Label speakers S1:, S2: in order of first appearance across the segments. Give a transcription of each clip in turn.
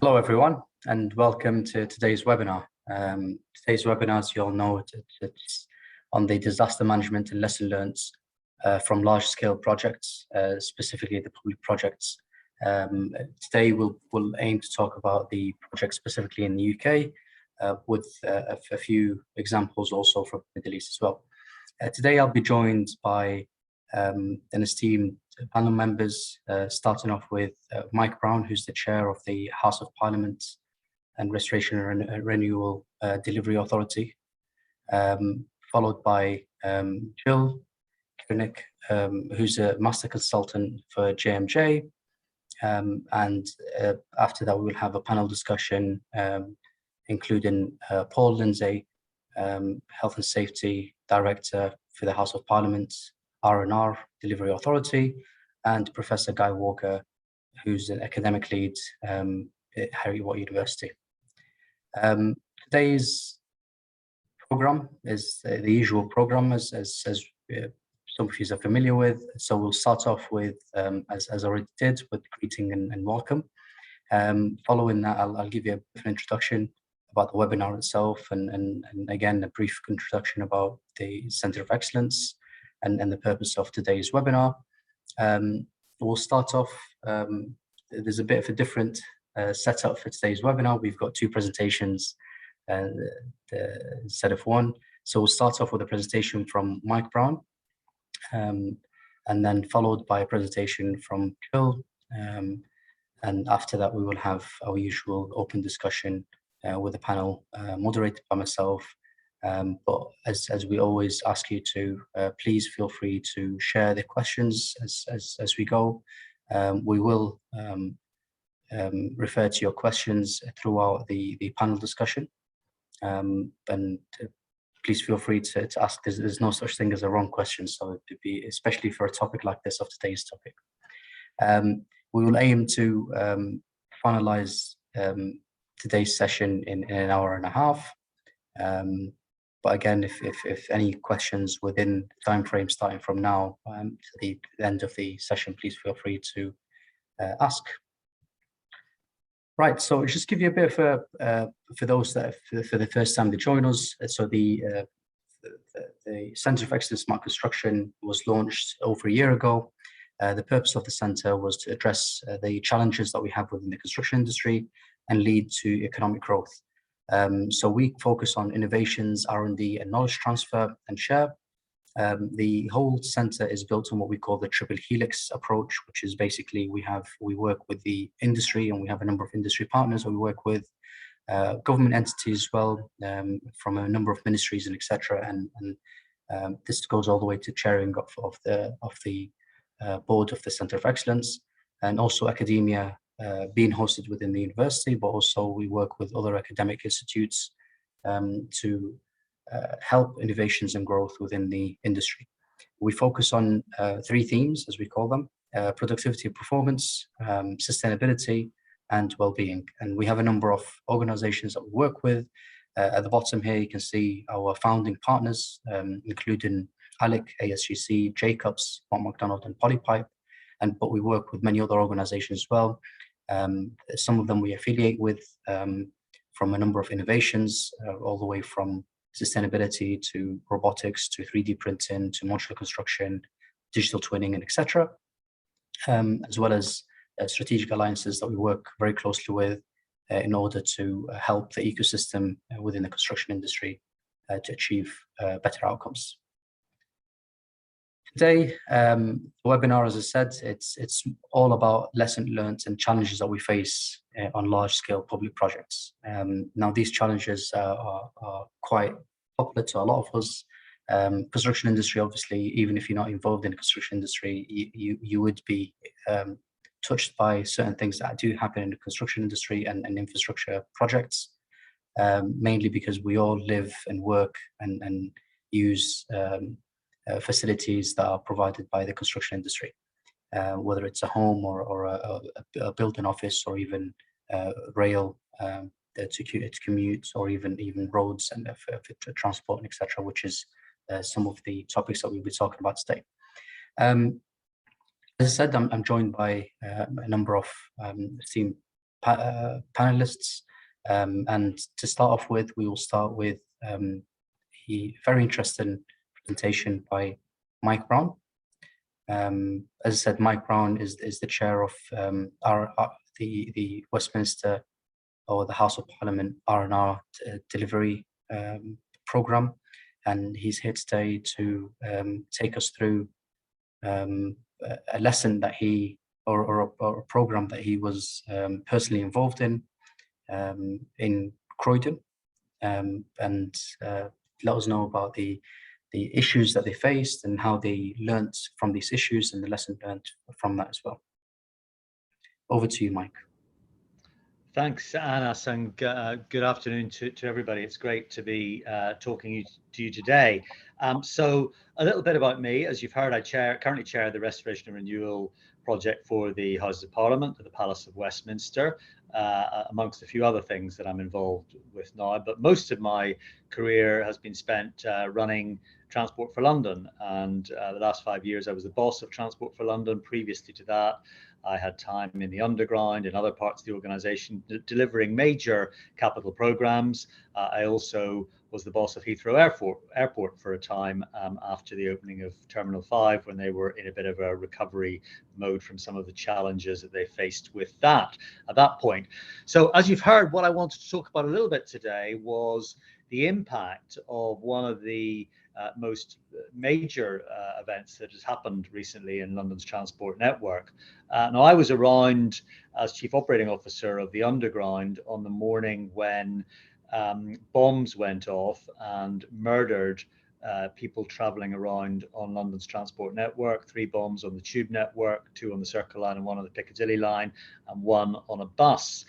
S1: Hello, everyone, and welcome to today's webinar. Today's webinar, as you all know, it's on the disaster management and lesson learned from large-scale projects, specifically the public projects. Today, we'll aim to talk about the project specifically in the UK, with a few examples also from the Middle East as well. Today, I'll be joined by an esteemed panel members, starting off with Mike Brown, who's the chair of the House of Parliament and Restoration and Renewal Delivery Authority, followed by Jill Koenig, who's a master consultant for JMJ. And after that, we will have a panel discussion, including Paul Lindsay, Health and Safety Director for the House of Parliament, R&R Delivery Authority, and Professor Guy Walker, who's an academic lead at Harry Watt University. Today's program is the usual program, as some of you are familiar with. So we'll start off with, as I already did, with greeting and welcome. Following that, I'll give you a bit of an introduction about the webinar itself, and again, a brief introduction about the Centre of Excellence and the purpose of today's webinar. We'll start off, there's a bit of a different setup for today's webinar. We've got two presentations instead of one. So we'll start off with a presentation from Mike Brown, and then followed by a presentation from Jill. And after that, we will have our usual open discussion with a panel moderated by myself. But as we always ask you to, please feel free to share the questions as we go. We will refer to your questions throughout the panel discussion. And please feel free to ask. There's no such thing as a wrong question, so it would be, especially for a topic like this, of today's topic. We will aim to finalize today's session in an hour and a half. But again, if any questions within the time frame starting from now to the end of the session, please feel free to ask. Right, so just give you a bit of for those that for the first time they join us. So the Centre of Excellence Smart Construction was launched over a year ago. The purpose of the centre was to address the challenges that we have within the construction industry and lead to economic growth. So we focus on innovations, R&D, and knowledge transfer and share. The whole centre is built on what we call the triple helix approach, which is basically we work with the industry, and we have a number of industry partners. We work with government entities as well, from a number of ministries and etc. And this goes all the way to chairing of the board of the Centre of Excellence, and also academia being hosted within the university, but also we work with other academic institutes to help innovations and growth within the industry. We focus on three themes, as we call them: productivity and performance, sustainability, and well-being. And we have a number of organizations that we work with. At the bottom here, you can see our founding partners, including Helix, ASGC, Jacobs, Mont McDonald, and Polypipe. But we work with many other organizations as well. Some of them we affiliate with, from a number of innovations, all the way from sustainability to robotics to 3D printing to modular construction, digital twinning, and etc. As well as strategic alliances that we work very closely with in order to help the ecosystem within the construction industry to achieve better outcomes. Today, the webinar, as I said, it's all about lessons learned and challenges that we face on large-scale public projects. Now, these challenges are quite popular to a lot of us. Construction industry, obviously, even if you're not involved in the construction industry, you would be touched by certain things that do happen in the construction industry and infrastructure projects, mainly because we all live and work and use facilities that are provided by the construction industry, whether it's a home or a building office, or even rail to commute, or even roads and for transport, etc., which is some of the topics that we'll be talking about today. As I said, I'm joined by a number of esteemed panelists. And to start off with, we will start with a very interesting presentation by Mike Brown. As I said, Mike Brown is the chair of the Westminster, or the House of Parliament, R&R delivery program, and he's here today to take us through a lesson that he, or a program that he was personally involved in Croydon, and let us know about the issues that they faced and how they learnt from these issues and the lesson learned from that as well. Over to you, Mike.
S2: Thanks, Anas, and good afternoon to everybody. It's great to be talking to you today. So a little bit about me. As you've heard, I currently chair the Restoration and Renewal project for the Houses of Parliament at the Palace of Westminster, amongst a few other things that I'm involved with now. But most of my career has been spent running Transport for London, and the last 5 years I was the boss of Transport for London. Previously to that, I had time in the underground in other parts of the organisation delivering major capital programmes. I also was the boss of Heathrow Airport for a time after the opening of Terminal 5, when they were in a bit of a recovery mode from some of the challenges that they faced with that at that point. So as you've heard, what I wanted to talk about a little bit today was the impact of one of the most major events that has happened recently in London's transport network. Now, I was around as Chief Operating Officer of the Underground on the morning when bombs went off and murdered people travelling around on London's transport network. 3 bombs on the Tube network, 2 on the Circle line and 1 on the Piccadilly line, and 1 on a bus.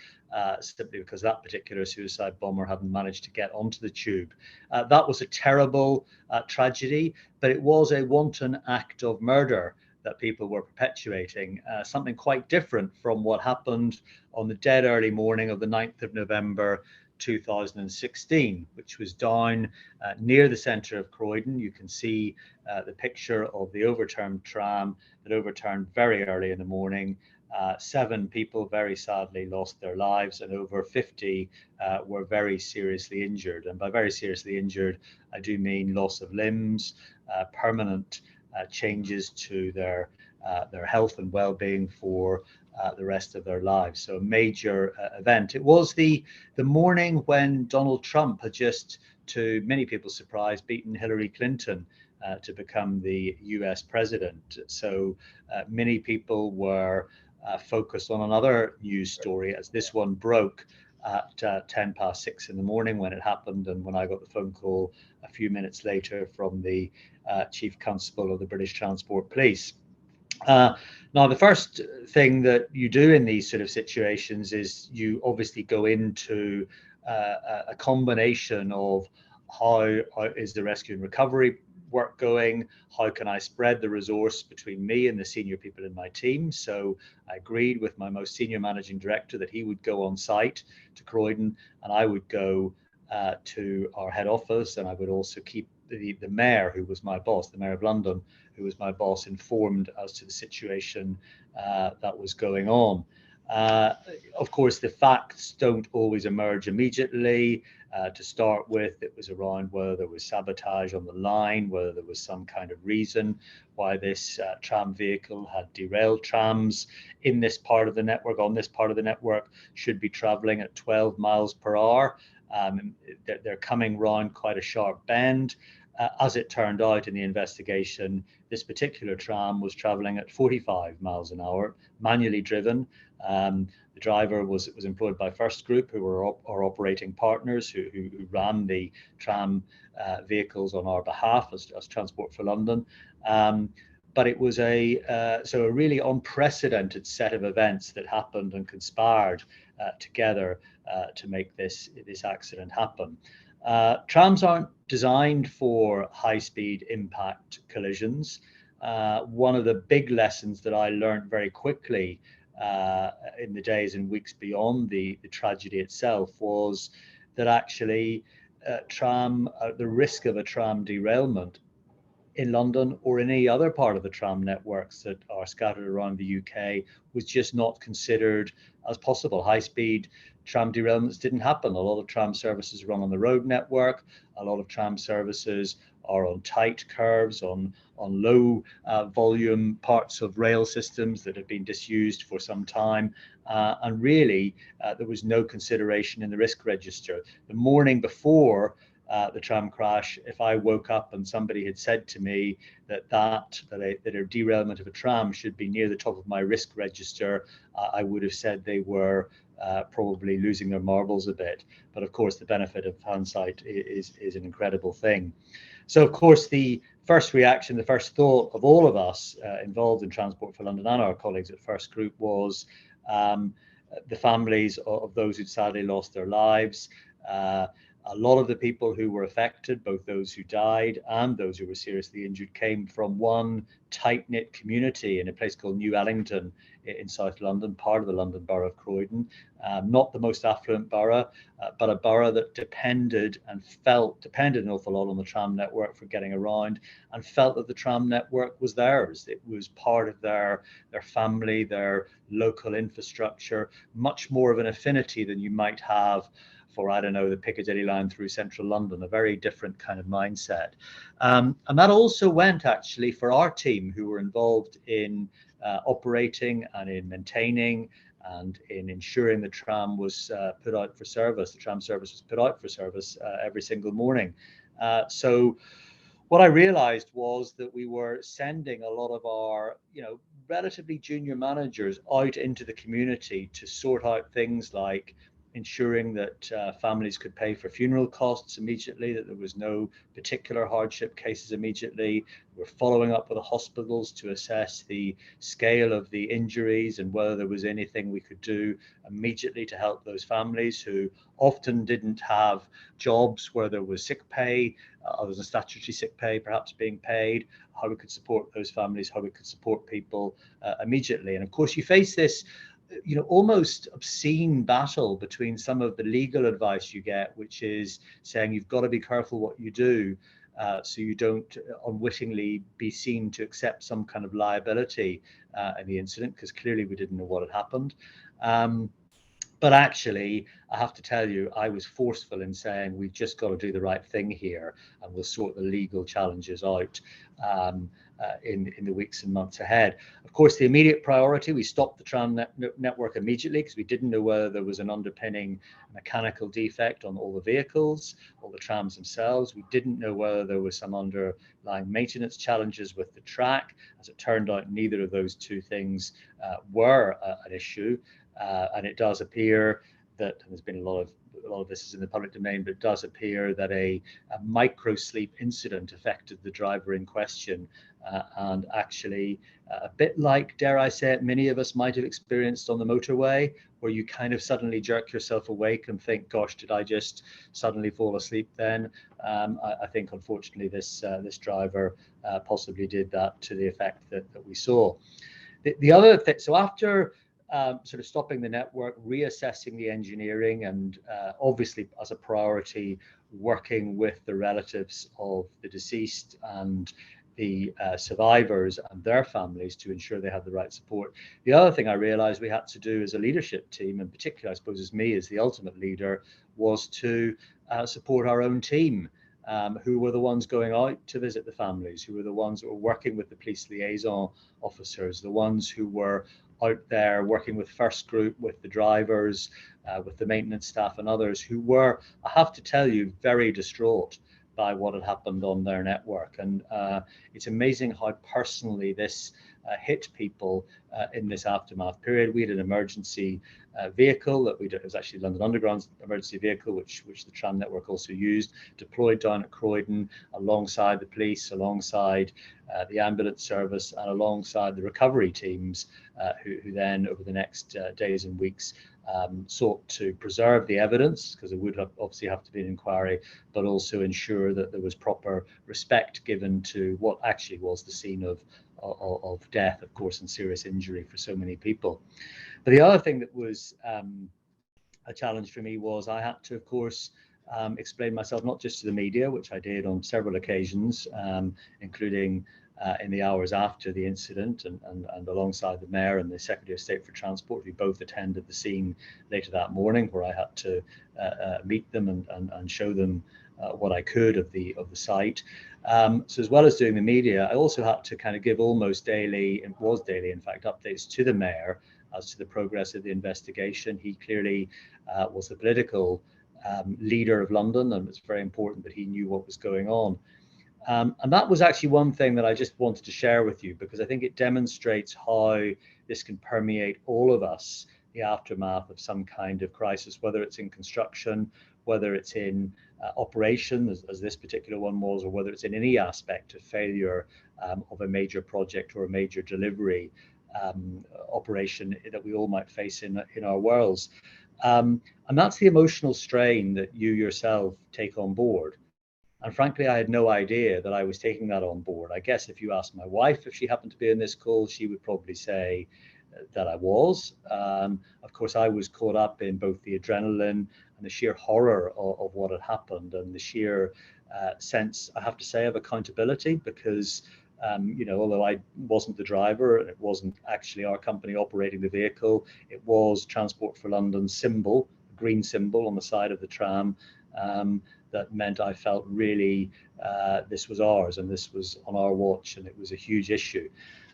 S2: Simply because that particular suicide bomber hadn't managed to get onto the Tube. That was a terrible tragedy, but it was a wanton act of murder that people were perpetuating, something quite different from what happened on the dead early morning of the 9th of November 2016, which was down near the centre of Croydon. You can see the picture of the overturned tram that overturned very early in the morning. 7 people very sadly lost their lives, and over 50 were very seriously injured. And by very seriously injured, I do mean loss of limbs, permanent changes to their health and well-being for the rest of their lives. So a major event. It was the morning when Donald Trump had just, to many people's surprise, beaten Hillary Clinton to become the US president. So many people were focused on another news story, as this one broke at 10 past 6 in the morning when it happened, and when I got the phone call a few minutes later from the Chief Constable of the British Transport Police. Now, the first thing that you do in these sort of situations is you obviously go into a combination of how is the rescue and recovery work going, how can I spread the resource between me and the senior people in my team. So I agreed with my most senior managing director that he would go on site to Croydon, and I would go to our head office, and I would also keep the mayor, who was my boss, the Mayor of London, who was my boss, informed as to the situation that was going on. Of course, the facts don't always emerge immediately. To start with, it was around whether there was sabotage on the line, whether there was some kind of reason why this tram vehicle had derailed. Trams in this part of the network, on this part of the network, should be traveling at 12 miles per hour. They're coming round quite a sharp bend. As it turned out in the investigation, this particular tram was traveling at 45 miles an hour, manually driven. The driver was employed by First Group, who were our operating partners, who ran the tram vehicles on our behalf as Transport for London. But it was a really unprecedented set of events that happened and conspired together to make this accident happen. Trams aren't designed for high-speed impact collisions. One of the big lessons that I learned very quickly in the days and weeks beyond the tragedy itself was that actually the risk of a tram derailment in London or in any other part of the tram networks that are scattered around the UK was just not considered as possible. High-speed tram derailments didn't happen. A lot of tram services run on the road network. A lot of tram services are on tight curves, on low volume parts of rail systems that have been disused for some time. And really, there was no consideration in the risk register. The morning before the tram crash, if I woke up and somebody had said to me that a derailment of a tram should be near the top of my risk register, I would have said they were probably losing their marbles a bit. But of course, the benefit of hindsight is an incredible thing. So of course, the first reaction, the first thought of all of us involved in Transport for London and our colleagues at First Group was the families of those who'd sadly lost their lives. A lot of the people who were affected, both those who died and those who were seriously injured, came from one tight-knit community in a place called New Ellington in South London, part of the London Borough of Croydon. Not the most affluent borough, but a borough that depended an awful lot on the tram network for getting around, and felt that the tram network was theirs. It was part of their family, their local infrastructure, much more of an affinity than you might have for, I don't know, the Piccadilly line through central London, a very different kind of mindset. And that also went actually for our team who were involved in operating and in maintaining and in ensuring the tram was put out for service. The tram service was put out for service every single morning. So what I realized was that we were sending a lot of our, relatively junior managers out into the community to sort out things like ensuring that families could pay for funeral costs immediately, that there was no particular hardship cases immediately. We're following up with the hospitals to assess the scale of the injuries and whether there was anything we could do immediately to help those families who often didn't have jobs where there was sick pay, other than statutory sick pay perhaps being paid, how we could support those families, how we could support people immediately. And of course, you face this almost obscene battle between some of the legal advice you get, which is saying you've got to be careful what you do so you don't unwittingly be seen to accept some kind of liability in the incident, because clearly we didn't know what had happened. But actually, I have to tell you, I was forceful in saying we've just got to do the right thing here, and we'll sort the legal challenges out in the weeks and months ahead. Of course, the immediate priority, we stopped the tram network immediately because we didn't know whether there was an underpinning mechanical defect on all the vehicles or the trams themselves. We didn't know whether there was some underlying maintenance challenges with the track. As it turned out, neither of those two things were an issue. And it does appear that, and there's been a lot of this is in the public domain, but it does appear that a micro sleep incident affected the driver in question, and actually a bit like, dare I say it, many of us might have experienced on the motorway, where you kind of suddenly jerk yourself awake and think, gosh, did I just suddenly fall asleep then? I think unfortunately this driver possibly did that to the effect that we saw. The other thing, so after sort of stopping the network, reassessing the engineering, and obviously as a priority, working with the relatives of the deceased and the survivors and their families to ensure they had the right support. The other thing I realized we had to do as a leadership team, and particularly I suppose as me as the ultimate leader, was to support our own team, who were the ones going out to visit the families, who were the ones that were working with the police liaison officers, the ones who were out there working with First Group, with the drivers, with the maintenance staff and others who were, I have to tell you, very distraught by what had happened on their network. And it's amazing how personally this hit people in this aftermath period. We had an emergency vehicle that it was actually London Underground's emergency vehicle, which the tram network also used, deployed down at Croydon alongside the police, alongside the ambulance service, and alongside the recovery teams, who then over the next days and weeks sought to preserve the evidence, because there would obviously have to be an inquiry, but also ensure that there was proper respect given to what actually was the scene of death, of course, and serious injury for so many people. But the other thing that was a challenge for me was I had to, of course, explain myself not just to the media, which I did on several occasions, including in the hours after the incident, and alongside the Mayor and the Secretary of State for Transport, who both attended the scene later that morning, where I had to meet them and show them what I could of the site. So as well as doing the media, I also had to kind of give almost daily, it was daily in fact, updates to the Mayor as to the progress of the investigation. He clearly was the political leader of London, and it's very important that he knew what was going on. And that was actually one thing that I just wanted to share with you, because I think it demonstrates how this can permeate all of us, the aftermath of some kind of crisis, whether it's in construction, whether it's in operation, as this particular one was, or whether it's in any aspect of failure of a major project or a major delivery operation that we all might face in our worlds. And that's the emotional strain that you yourself take on board. And frankly, I had no idea that I was taking that on board. I guess if you asked my wife if she happened to be in this call, she would probably say that I was. Of course, I was caught up in both the adrenaline and the sheer horror of what had happened, and the sheer sense, I have to say, of accountability, because although I wasn't the driver and it wasn't actually our company operating the vehicle, it was Transport for London's symbol, a green symbol on the side of the tram. That meant I felt really this was ours and this was on our watch, and it was a huge issue.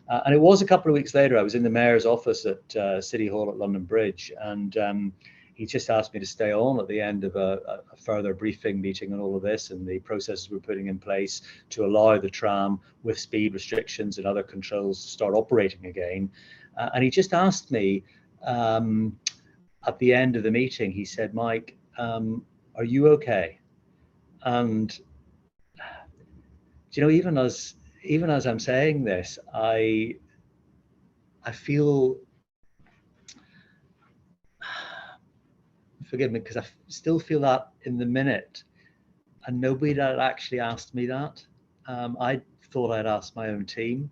S2: And it was a couple of weeks later, I was in the Mayor's office at City Hall at London Bridge, and he just asked me to stay on at the end of a further briefing meeting on all of this and the processes we're putting in place to allow the tram, with speed restrictions and other controls, to start operating again. And he just asked me at the end of the meeting, he said, "Mike, are you okay?" And even as I'm saying this, I feel, forgive me, because I still feel that in the minute, and nobody had actually asked me that. I thought I'd asked my own team,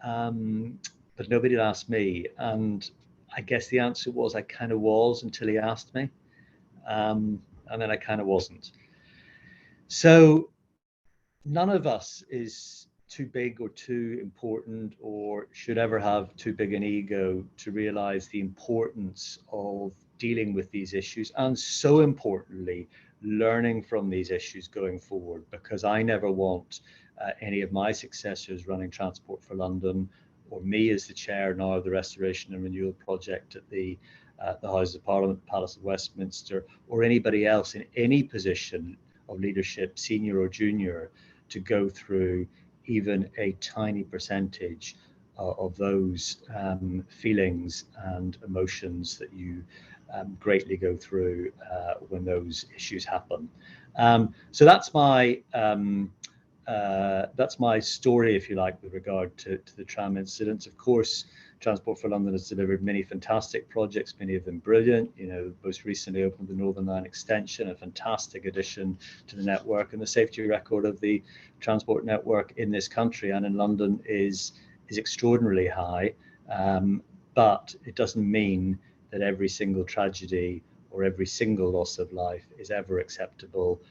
S2: but nobody had asked me, and I guess the answer was I kind of was until he asked me, and then I kind of wasn't. So none of us is too big or too important or should ever have too big an ego to realize the importance of dealing with these issues, and so importantly, learning from these issues going forward, because I never want any of my successors running Transport for London, or me as the chair now of the Restoration and Renewal Project at the Houses of Parliament, Palace of Westminster, or anybody else in any position of leadership, senior or junior, to go through even a tiny percentage of those feelings and emotions that you greatly go through when those issues happen. So that's my story, if you like, with regard to the tram incidents. Of course, Transport for London has delivered many fantastic projects, many of them brilliant. Most recently opened the Northern Line extension, a fantastic addition to the network, and the safety record of the transport network in this country and in London is extraordinarily high. But it doesn't mean that every single tragedy or every single loss of life is ever acceptable,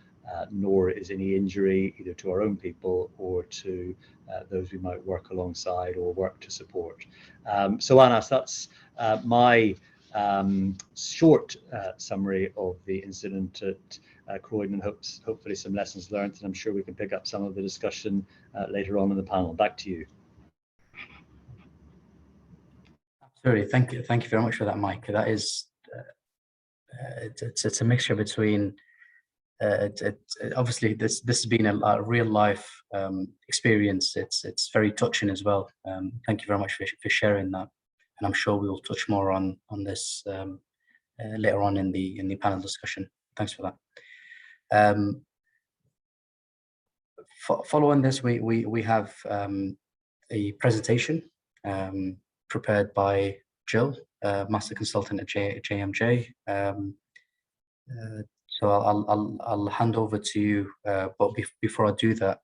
S2: nor is any injury either to our own people or to those we might work alongside or work to support. So Anas, that's my short summary of the incident at Croydon, and hopefully some lessons learned, and I'm sure we can pick up some of the discussion later on in the panel. Back to you.
S1: Absolutely, thank you very much for that, Mike. That is, it's a mixture between. Obviously, this has been a real life experience. It's very touching as well. Thank you very much for sharing that, and I'm sure we will touch more on this later on in the panel discussion. Thanks for that. Following this, we have a presentation prepared by Jill, Master Consultant at JMJ. So I'll hand over to you, but before I do that,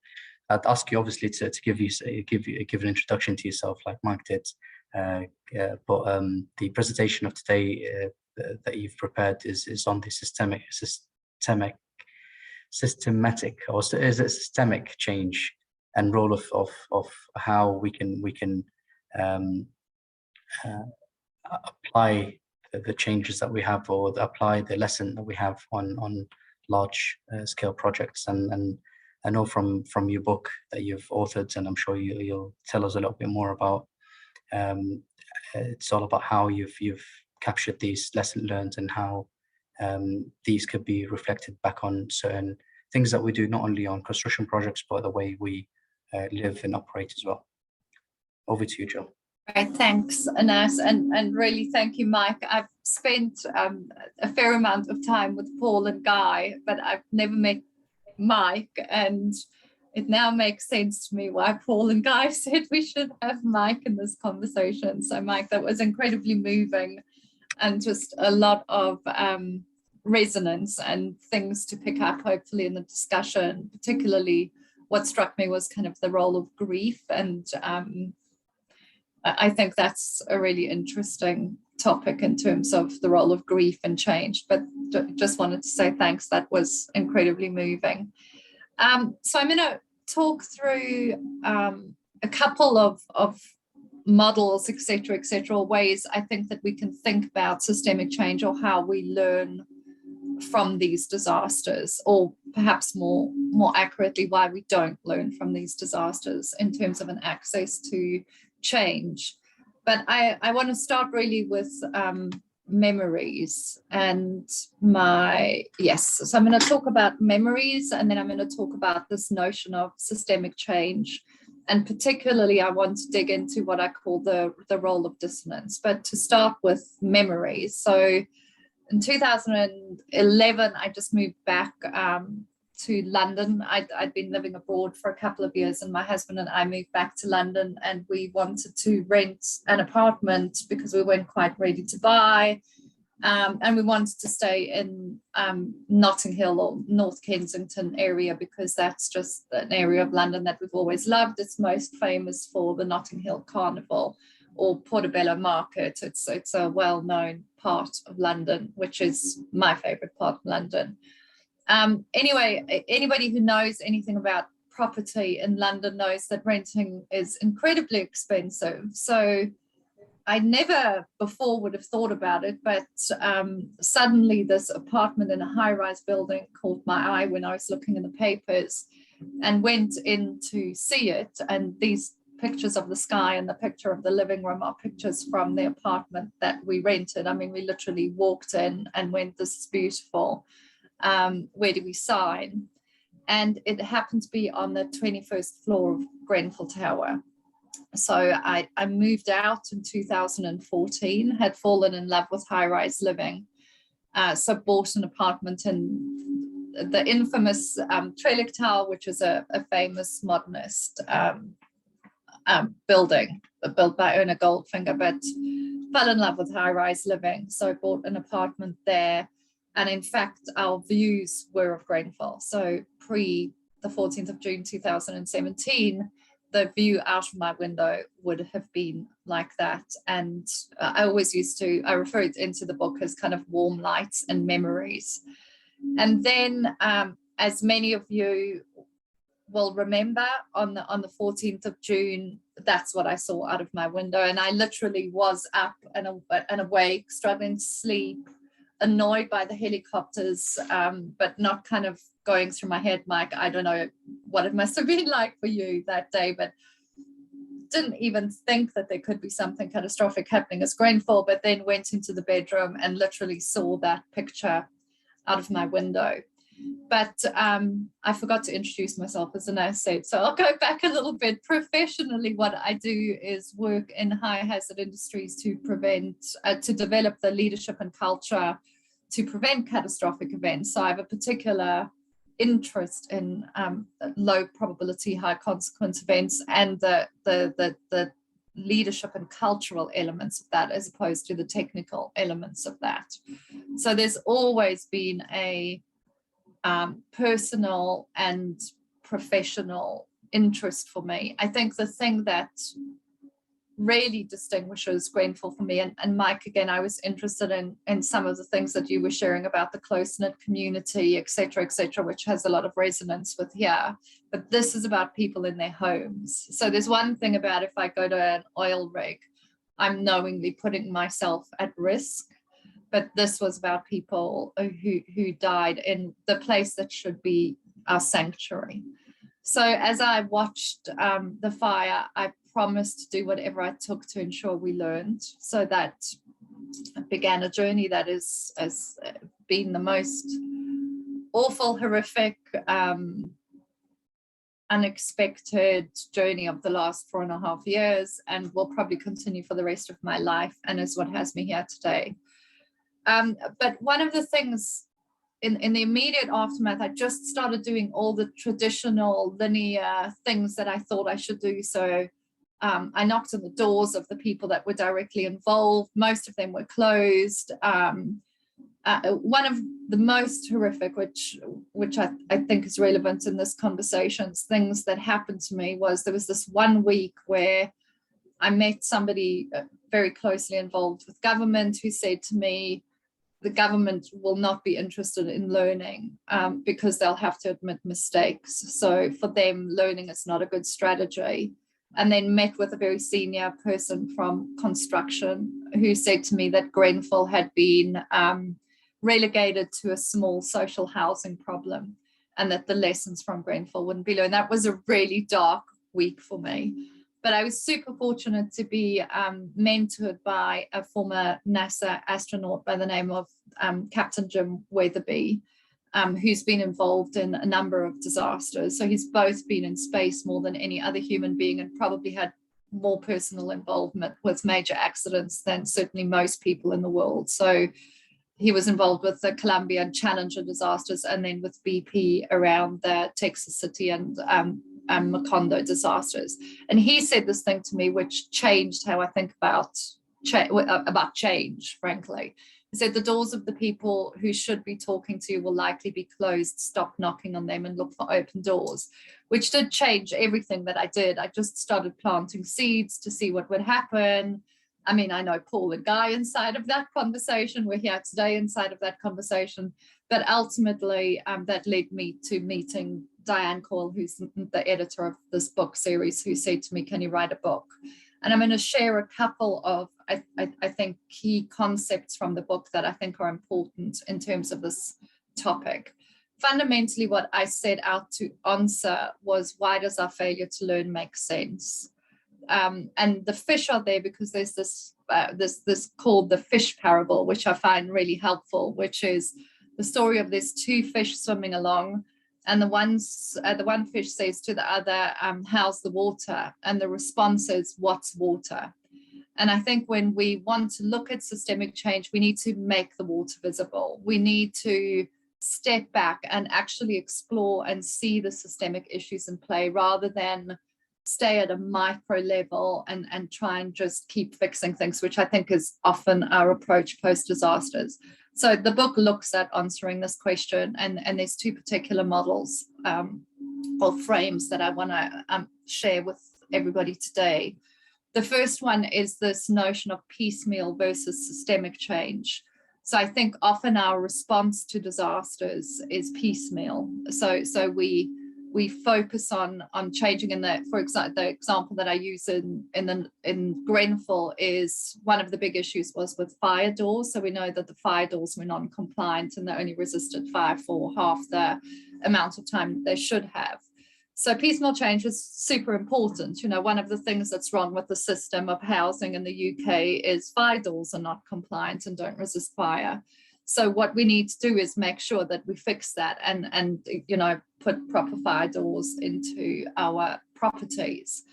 S1: I'd ask you obviously to give an introduction to yourself, like Mike did. But the presentation of today that you've prepared is on the systemic systematic, or is it systemic change and role of how we can apply the changes that we have, or apply the lesson that we have on large scale projects. And I know from your book that you've authored, and I'm sure you'll tell us a little bit more about. It's all about how you've captured these lessons learned, and how these could be reflected back on certain things that we do, not only on construction projects, but the way we live and operate as well. Over to you, Jill.
S3: Right, thanks, Anas, and really thank you, Mike. I've spent a fair amount of time with Paul and Guy, but I've never met Mike, and it now makes sense to me why Paul and Guy said we should have Mike in this conversation. So Mike, that was incredibly moving, and just a lot of resonance and things to pick up hopefully in the discussion. Particularly what struck me was kind of the role of grief, and I think that's a really interesting topic in terms of the role of grief and change. But just wanted to say thanks, that was incredibly moving. So I'm going to talk through a couple of models, etc., ways I think that we can think about systemic change, or how we learn from these disasters, or perhaps more accurately, why we don't learn from these disasters in terms of an access to change. But I want to start really with memories and so I'm going to talk about memories, and then I'm going to talk about this notion of systemic change, and particularly I want to dig into what I call the role of dissonance. But to start with memories, so in 2011 I just moved back to London. I'd been living abroad for a couple of years, and my husband and I moved back to London, and we wanted to rent an apartment because we weren't quite ready to buy, and we wanted to stay in Notting Hill or North Kensington area, because that's just an area of London that we've always loved. It's most famous for the Notting Hill Carnival or Portobello Market. It's a well-known part of London, which is my favorite part of London. Anyway, anybody who knows anything about property in London knows that renting is incredibly expensive. So I never before would have thought about it, but suddenly this apartment in a high-rise building caught my eye when I was looking in the papers, and went in to see it. And these pictures of the sky and the picture of the living room are pictures from the apartment that we rented. I mean, we literally walked in and went, "This is beautiful. Where do we sign?" And it happened to be on the 21st floor of Grenfell Tower. So I moved out in 2014, had fallen in love with high-rise living. So bought an apartment in the infamous Trellick Tower, which is a famous modernist building built by Erna Goldfinger, but fell in love with high-rise living. So I bought an apartment there. And in fact, our views were of Grenfell. So pre the 14th of June 2017, the view out of my window would have been like that. And I refer it into the book as kind of warm lights and memories. And then, as many of you will remember, on the 14th of June, that's what I saw out of my window. And I literally was up and awake, struggling to sleep, annoyed by the helicopters, but not kind of going through my head, Mike. I don't know what it must have been like for you that day, but didn't even think that there could be something catastrophic happening as Grenfell, but then went into the bedroom and literally saw that picture out of my window. But I forgot to introduce myself, as Anas said, so I'll go back a little bit. Professionally, what I do is work in high hazard industries to develop the leadership and culture to prevent catastrophic events. So I have a particular interest in low probability, high consequence events, and the leadership and cultural elements of that, as opposed to the technical elements of that. So there's always been a personal and professional interest for me. I think the thing that really distinguishes Grenfell for me. And Mike, again, I was interested in some of the things that you were sharing about the close-knit community, et cetera, which has a lot of resonance with here. But this is about people in their homes. So there's one thing about if I go to an oil rig, I'm knowingly putting myself at risk. But this was about people who died in the place that should be our sanctuary. So as I watched the fire, I promised to do whatever I took to ensure we learned. So that began a journey that has been the most awful, horrific, unexpected journey of the last 4.5 years, and will probably continue for the rest of my life, and is what has me here today. But one of the things in the immediate aftermath, I just started doing all the traditional linear things that I thought I should do. So I knocked on the doors of the people that were directly involved. Most of them were closed. One of the most horrific, which I think is relevant in this conversation, things that happened to me was there was this 1 week where I met somebody very closely involved with government who said to me, the government will not be interested in learning because they'll have to admit mistakes. So for them, learning is not a good strategy. And then met with a very senior person from construction who said to me that Grenfell had been relegated to a small social housing problem and that the lessons from Grenfell wouldn't be learned. That was a really dark week for me. But I was super fortunate to be mentored by a former NASA astronaut by the name of Captain Jim Weatherby, who's been involved in a number of disasters. So he's both been in space more than any other human being and probably had more personal involvement with major accidents than certainly most people in the world. So he was involved with the Columbia and Challenger disasters, and then with BP around the Texas City and Macondo disasters. And he said this thing to me, which changed how I think about change, frankly. He said the doors of the people who should be talking to you will likely be closed. Stop knocking on them and look for open doors, which did change everything that I did. I just started planting seeds to see what would happen. I mean, I know Paul and Guy inside of that conversation. We're here today inside of that conversation. But ultimately, that led me to meeting Diane Coyle, who's the editor of this book series, who said to me, can you write a book? And I'm going to share a couple of, I think, key concepts from the book that I think are important in terms of this topic. Fundamentally, what I set out to answer was, why does our failure to learn make sense? And the fish are there because there's this called the fish parable, which I find really helpful, which is the story of there's two fish swimming along, and the one fish says to the other, how's the water? And the response is, what's water? And I think when we want to look at systemic change, we need to make the water visible. We need to step back and actually explore and see the systemic issues in play, rather than stay at a micro level and try and just keep fixing things, which I think is often our approach post-disasters. So the book looks at answering this question, and there's two particular models or frames that I want to share with everybody today. The first one is this notion of piecemeal versus systemic change. So I think often our response to disasters is piecemeal. So we focus on changing in the, for example, the example that I use in Grenfell is one of the big issues was with fire doors. So we know that the fire doors were non-compliant and they only resisted fire for half the amount of time they should have. So piecemeal change is super important. You know, one of the things that's wrong with the system of housing in the UK is fire doors are not compliant and don't resist fire. So what we need to do is make sure that we fix that and you know, put proper fire doors into our properties.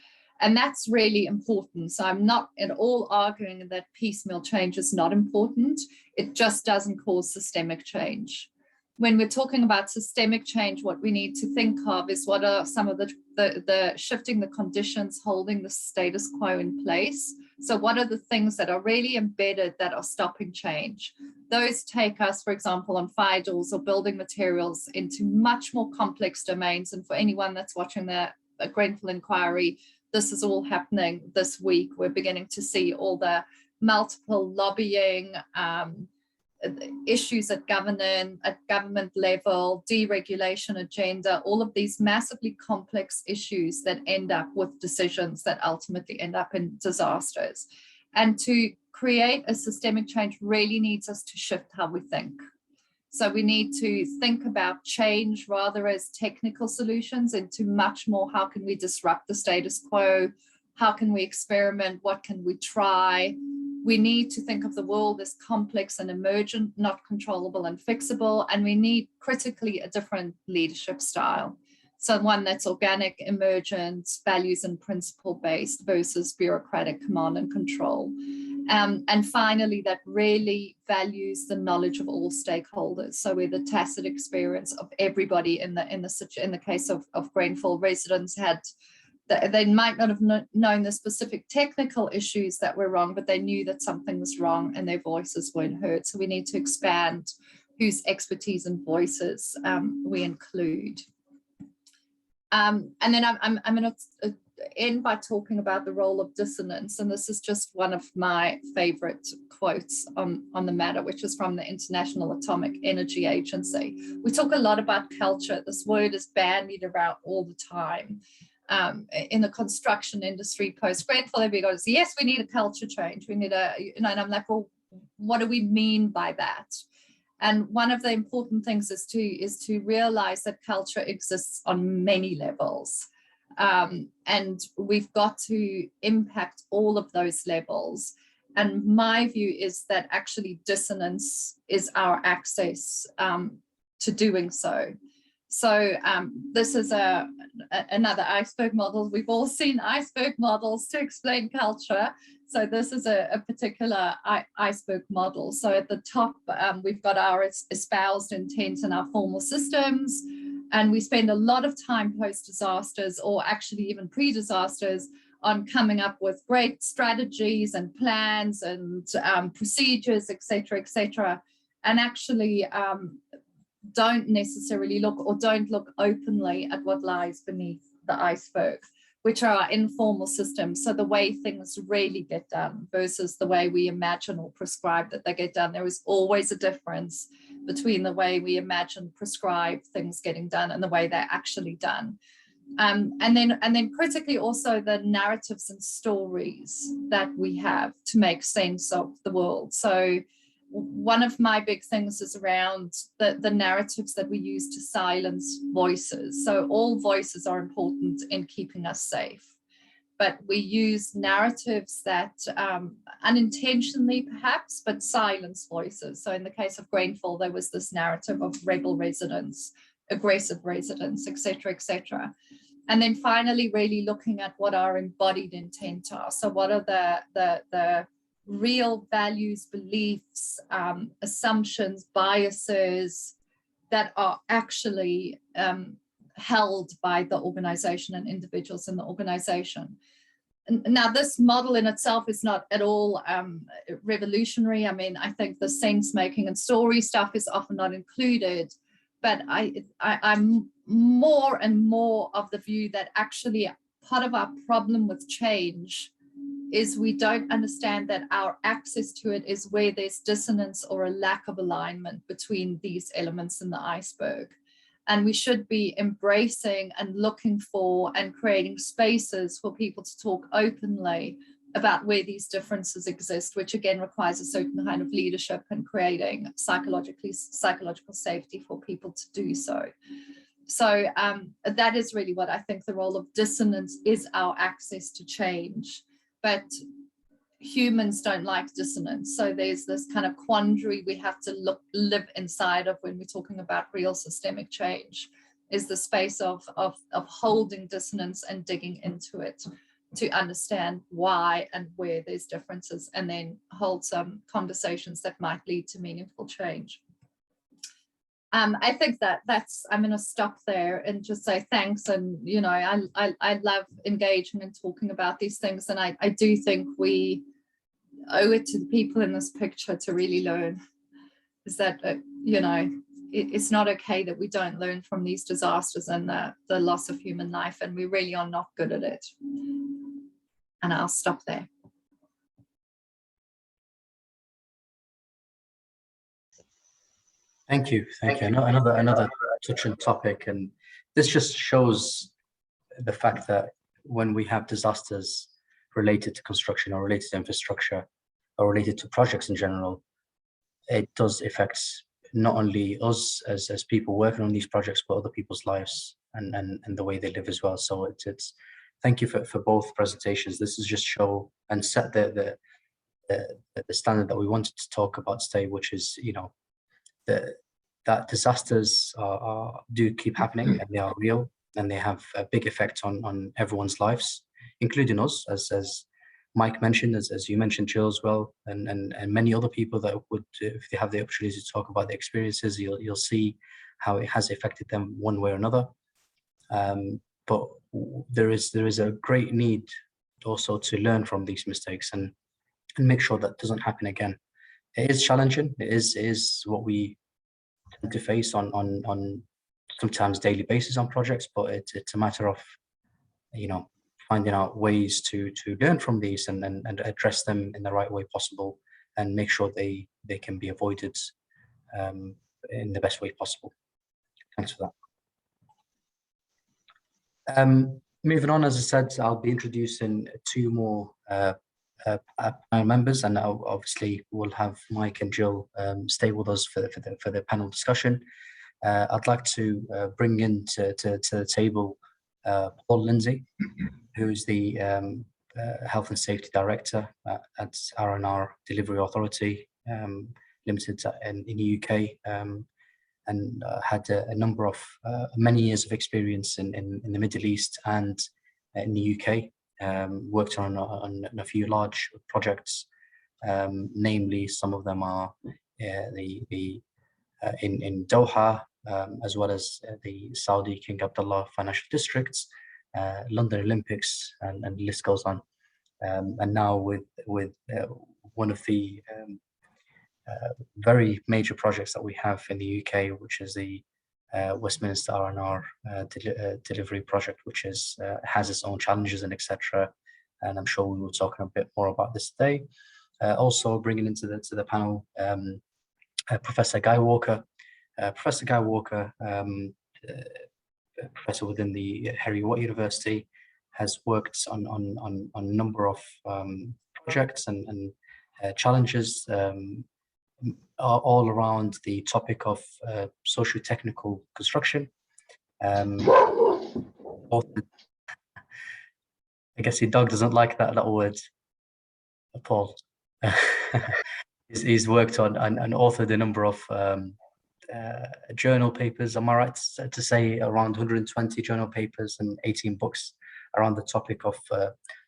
S3: And that's really important. So I'm not at all arguing that piecemeal change is not important. It just doesn't cause systemic change. When we're talking about systemic change, what we need to think of is what are some of the shifting the conditions, holding the status quo in place. So what are the things that are really embedded that are stopping change? Those take us, for example, on fire doors or building materials into much more complex domains. And for anyone that's watching the Grenfell inquiry, this is all happening this week. We're beginning to see all the multiple lobbying issues at government level, deregulation agenda, all of these massively complex issues that end up with decisions that ultimately end up in disasters. And to create a systemic change really needs us to shift how we think. So we need to think about change rather as technical solutions into much more, how can we disrupt the status quo? How can we experiment? What can we try? We need to think of the world as complex and emergent, not controllable and fixable. And we need critically a different leadership style. So one that's organic, emergent, values and principle based versus bureaucratic command and control. And finally, that really values the knowledge of all stakeholders. So where the tacit experience of everybody in the case of Grenfell residents had, they might not have known the specific technical issues that were wrong, but they knew that something was wrong and their voices weren't heard. So we need to expand whose expertise and voices we include. And then I'm going to end by talking about the role of dissonance. And this is just one of my favorite quotes on the matter, which is from the International Atomic Energy Agency. We talk a lot about culture. This word is bandied around all the time. In the construction industry post-Grenfell, everybody goes, yes, we need a culture change. We need and I'm like, well, what do we mean by that? And one of the important things is to realize that culture exists on many levels. And we've got to impact all of those levels. And my view is that actually dissonance is our access to doing so. So this is another iceberg model. We've all seen iceberg models to explain culture. So this is a particular iceberg model. So at the top, we've got our espoused intent and our formal systems. And we spend a lot of time post-disasters, or actually even pre-disasters, on coming up with great strategies and plans and procedures, et cetera, and actually don't necessarily look, or don't look openly at what lies beneath the iceberg, which are our informal systems. So the way things really get done versus the way we imagine or prescribe that they get done. There is always a difference between the way we imagine, prescribe things getting done and the way they're actually done. And then critically also the narratives and stories that we have to make sense of the world. So one of my big things is around the narratives that we use to silence voices. So all voices are important in keeping us safe, but we use narratives that unintentionally perhaps, but silence voices. So in the case of Grenfell, there was this narrative of rebel residents, aggressive residents, et cetera. And then finally, really looking at what our embodied intent are. So what are the real values, beliefs, assumptions, biases that are actually held by the organization and individuals in the organization. Now, this model in itself is not at all revolutionary. I mean, I think the sense making and story stuff is often not included, but I'm more and more of the view that actually part of our problem with change is we don't understand that our access to it is where there's dissonance or a lack of alignment between these elements in the iceberg. And we should be embracing and looking for and creating spaces for people to talk openly about where these differences exist, which again requires a certain kind of leadership and creating psychological safety for people to do so. So that is really what I think the role of dissonance is, our access to change. But humans don't like dissonance. So there's this kind of quandary we have to live inside of when we're talking about real systemic change, is the space of holding dissonance and digging into it to understand why and where there's differences, and then hold some conversations that might lead to meaningful change. I think I'm going to stop there and just say thanks. And, you know, I love engaging and talking about these things. And I do think we owe it to the people in this picture to really learn, is that, you know, it's not okay that we don't learn from these disasters and the loss of human life. And we really are not good at it. And I'll stop there.
S1: Thank you. Another touching topic, and this just shows the fact that when we have disasters related to construction or related to infrastructure or related to projects in general, it does affect not only us as people working on these projects, but other people's lives and the way they live as well. So it's thank you for both presentations. This is just show and set the standard that we wanted to talk about today, which is, you know, that disasters do keep happening, and they are real, and they have a big effect on everyone's lives, including us, as Mike mentioned, as you mentioned, Jill, as well, and many other people that would, if they have the opportunity to talk about the experiences, you'll see how it has affected them one way or another. But there is a great need also to learn from these mistakes and make sure that doesn't happen again. It is challenging. It is what we tend to face on sometimes daily basis on projects, but it's a matter of, you know, finding out ways to learn from these and address them in the right way possible, and make sure they can be avoided in the best way possible. Thanks for that. Moving on, as I said, I'll be introducing two more panel members, and obviously we'll have Mike and Jill stay with us for the panel discussion. I'd like to bring in to the table Paul Lindsay, who's the Health and Safety Director at R&R Delivery Authority Limited in the UK, and had a number of many years of experience in the Middle East and in the UK. Worked on a few large projects, namely some of them are in Doha, as well as the Saudi King Abdullah Financial Districts, London Olympics, and the list goes on. And now with one of the very major projects that we have in the UK, which is the Westminster R&R delivery project, which has its own challenges and etc. And I'm sure we will talk a bit more about this today. Also bringing into the panel Professor Guy Walker. Professor Guy Walker, professor within the Heriot University, has worked on a number of projects and challenges all around the topic of sociotechnical construction. I guess your dog doesn't like that word, Paul. He's worked on and authored a number of journal papers. Am I right to say around 120 journal papers and 18 books around the topic of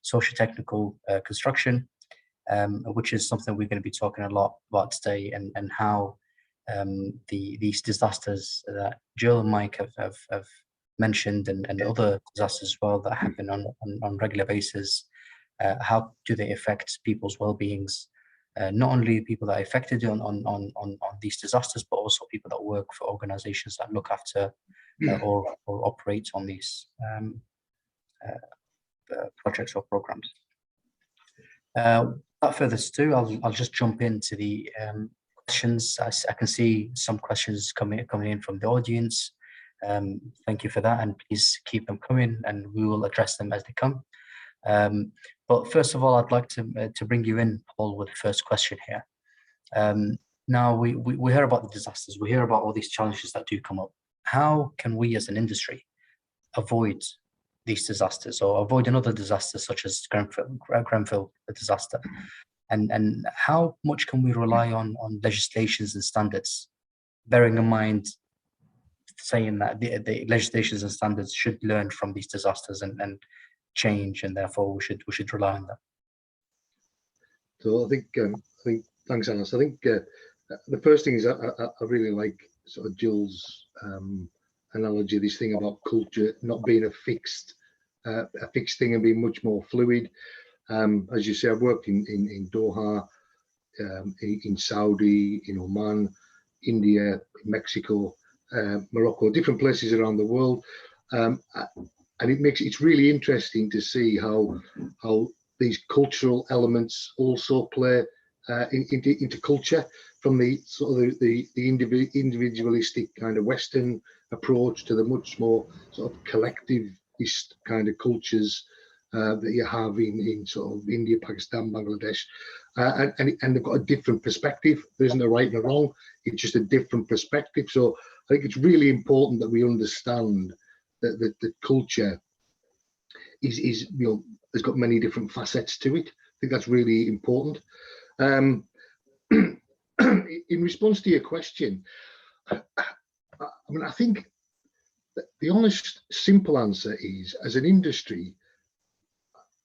S1: sociotechnical construction? Which is something we're going to be talking a lot about today, and how these disasters that Jill and Mike have mentioned, and other disasters as well that happen on regular basis, how do they affect people's well-beings? Not only people that are affected on these disasters, but also people that work for organizations that look after or operate on these projects or programs. Without further ado, I'll just jump into the questions. I can see some questions coming in from the audience. Thank you for that, and please keep them coming, and we will address them as they come. But first of all, I'd like to bring you in, Paul, with the first question here. Now we hear about the disasters, we hear about all these challenges that do come up. How can we as an industry avoid these disasters, or avoid another disaster such as Grenfell disaster? And how much can we rely on legislations and standards, bearing in mind saying that the legislations and standards should learn from these disasters and change, and therefore we should rely on them?
S4: So I think thanks, Anas. I think the first thing is I really like sort of Jill's analogy, this thing about culture not being a fixed thing and being much more fluid. As you say, I've worked in Doha, in Saudi, in Oman, India, Mexico, Morocco, different places around the world, and it's really interesting to see how these cultural elements also play into culture, from the sort of the individualistic kind of Western approach to the much more sort of collectivist kind of cultures that you have in sort of India, Pakistan, Bangladesh, and they've got a different perspective. There isn't a right and a wrong, it's just a different perspective. So I think it's really important that we understand that the culture is, you know, has got many different facets to it. I think that's really important. In response to your question, I mean, I think that the honest, simple answer is, as an industry,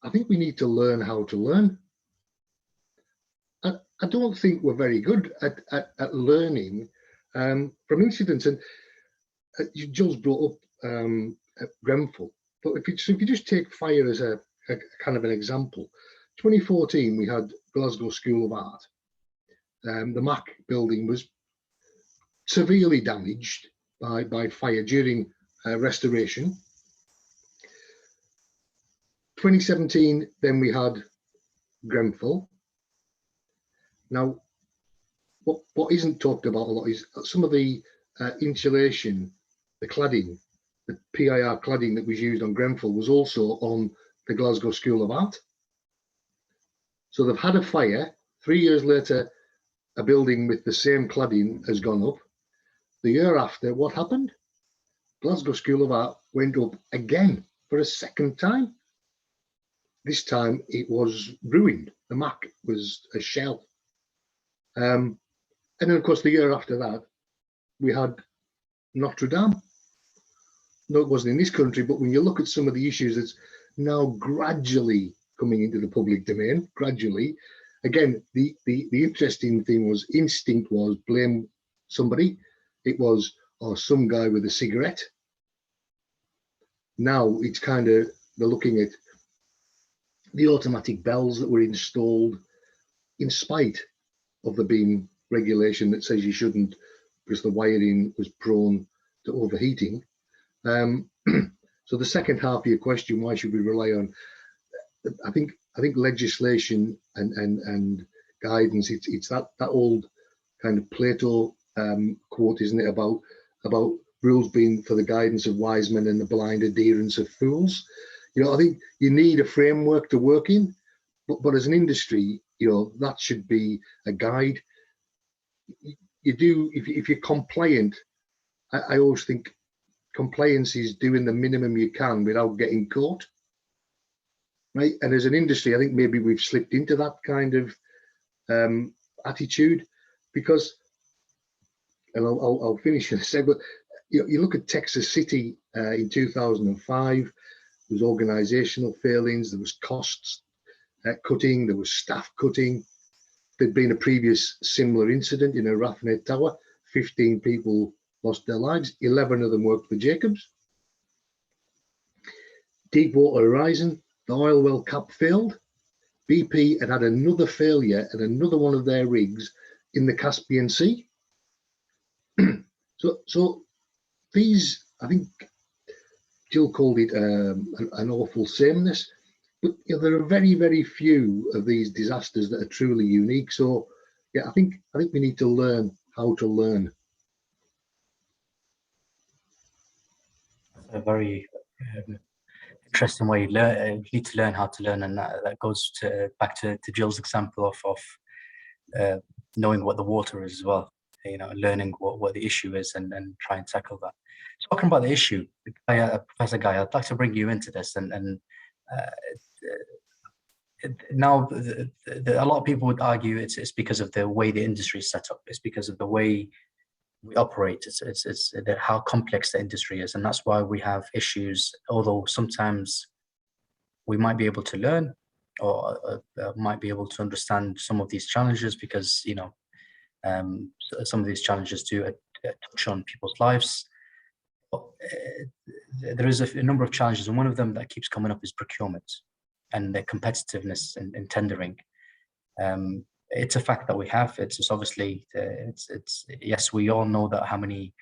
S4: I think we need to learn how to learn. I don't think we're very good at learning from incidents. And Jules brought up Grenfell, but if you just take fire as a kind of an example, 2014 we had Glasgow School of Art. The MAC building was severely damaged by fire during restoration. 2017, then we had Grenfell. Now, what isn't talked about a lot is some of the insulation, the cladding, the PIR cladding that was used on Grenfell was also on the Glasgow School of Art. So they've had a fire. 3 years later, a building with the same cladding has gone up. The year after, what happened? Glasgow School of Art went up again for a second time. This time it was ruined. The MAC was a shell. And then, of course, the year after that, we had Notre Dame. No, it wasn't in this country, but when you look at some of the issues that's now gradually coming into the public domain, gradually, again, the interesting thing was, instinct was blame somebody. It was, oh, some guy with a cigarette. Now it's kind of, they're looking at the automatic bells that were installed in spite of there being regulation that says you shouldn't, because the wiring was prone to overheating. So the second half of your question, why should we rely on? I think legislation and guidance. It's that old kind of Plato quote, isn't it, about rules being for the guidance of wise men and the blind adherence of fools. You know, I think you need a framework to work in, but as an industry, you know, that should be a guide. You do, if you're compliant, I always think compliance is doing the minimum you can without getting caught, right? And as an industry, I think maybe we've slipped into that kind of attitude, because, and I'll finish in a second, but you look at Texas City in 2005, there was organizational failings, there was costs cutting, there was staff cutting. There'd been a previous similar incident in a Raffinet Tower. 15 people lost their lives. 11 of them worked for Jacobs. Deepwater Horizon, the oil well cap failed. BP had another failure at another one of their rigs in the Caspian Sea. So these, I think Jill called it an awful sameness. But you know, there are very, very few of these disasters that are truly unique. So yeah, I think we need to learn how to learn.
S1: A very interesting way. You need to learn how to learn, and that goes back to Jill's example of knowing what the water is as well. You know, learning what the issue is and try and tackle that. Talking about the issue, Professor Guy, I'd like to bring you into this, and now a lot of people would argue it's because of the way the industry is set up. It's because of the way we operate. It's how complex the industry is, and that's why we have issues. Although sometimes we might be able to learn or might be able to understand some of these challenges, because you know some of these challenges do touch on people's lives. But, there is a number of challenges, and one of them that keeps coming up is procurement and the competitiveness in tendering. It's a fact that we have. It's obviously it's yes, we all know that how many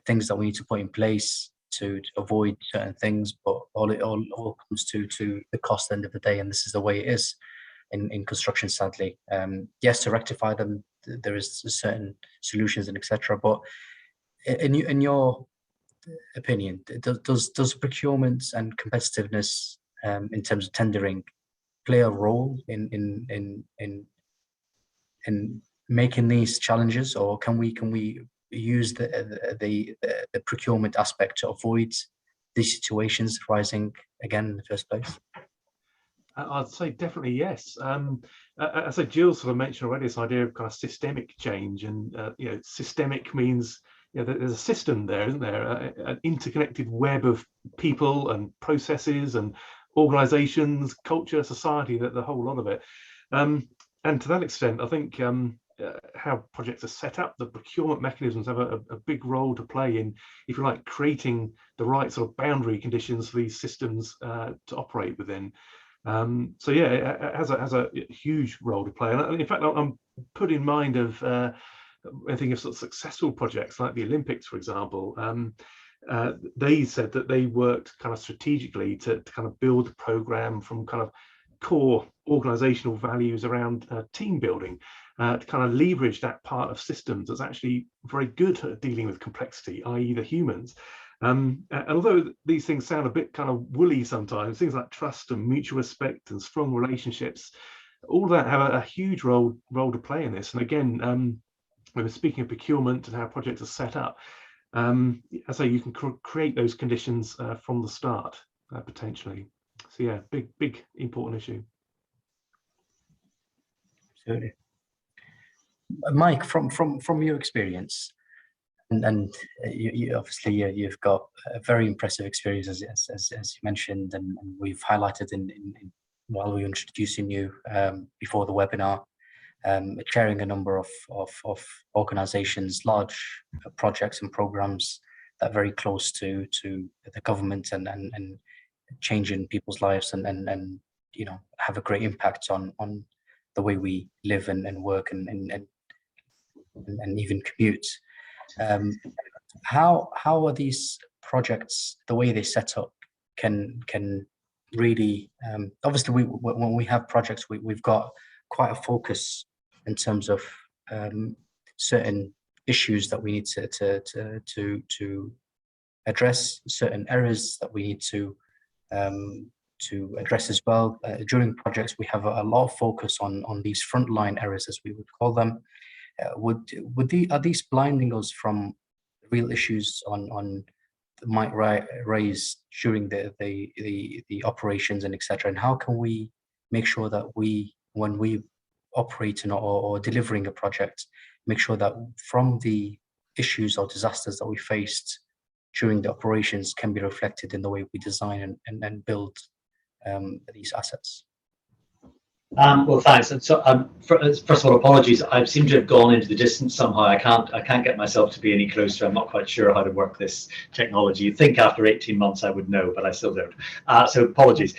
S1: things that we need to put in place to avoid certain things, but all comes to the cost end of the day, and this is the way it is in construction, sadly. Yes, to rectify them, there is certain solutions and etc. But in your opinion, does procurement and competitiveness in terms of tendering play a role in making these challenges, or can we use the procurement aspect to avoid these situations rising again in the first place?
S5: I'd say definitely yes. As Jill sort of mentioned already, this idea of kind of systemic change, and systemic means there's a system there, isn't there? An interconnected web of people and processes and organisations, culture, society, the whole lot of it. And to that extent, I think how projects are set up, the procurement mechanisms have a big role to play in, if you like, creating the right sort of boundary conditions for these systems to operate within. So yeah, it has a huge role to play. And in fact, I'm put in mind of I think of sort of successful projects like the Olympics, for example. They said that they worked kind of strategically to kind of build the program from kind of core organizational values around team building, to kind of leverage that part of systems that's actually very good at dealing with complexity, i.e. the humans. And although these things sound a bit kind of woolly sometimes, things like trust and mutual respect and strong relationships, all of that have a huge role to play in this. And again, when we're speaking of procurement and how projects are set up, I say you can create those conditions from the start, potentially. So yeah, big important issue.
S1: Absolutely. Mike, from your experience, and you obviously you've got a very impressive experience as you mentioned, and we've highlighted in while we were introducing you before the webinar, chairing a number of organizations, large projects and programs that are very close to the government and changing people's lives and have a great impact on the way we live and work and even commute. How are these projects, the way they set up, can really obviously when we have projects, we've got quite a focus in terms of certain issues that we need to address, certain errors that we need to address as well. During projects, we have a lot of focus on these frontline errors, as we would call them. Are these blinding us from real issues on might raise during the operations and etc. And how can we make sure that when we operating or delivering a project, make sure that from the issues or disasters that we faced during the operations can be reflected in the way we design and build these assets?
S2: Well, thanks. And so, first of all, apologies. I seem to have gone into the distance somehow. I can't get myself to be any closer. I'm not quite sure how to work this technology. You'd think after 18 months I would know, but I still don't. So apologies.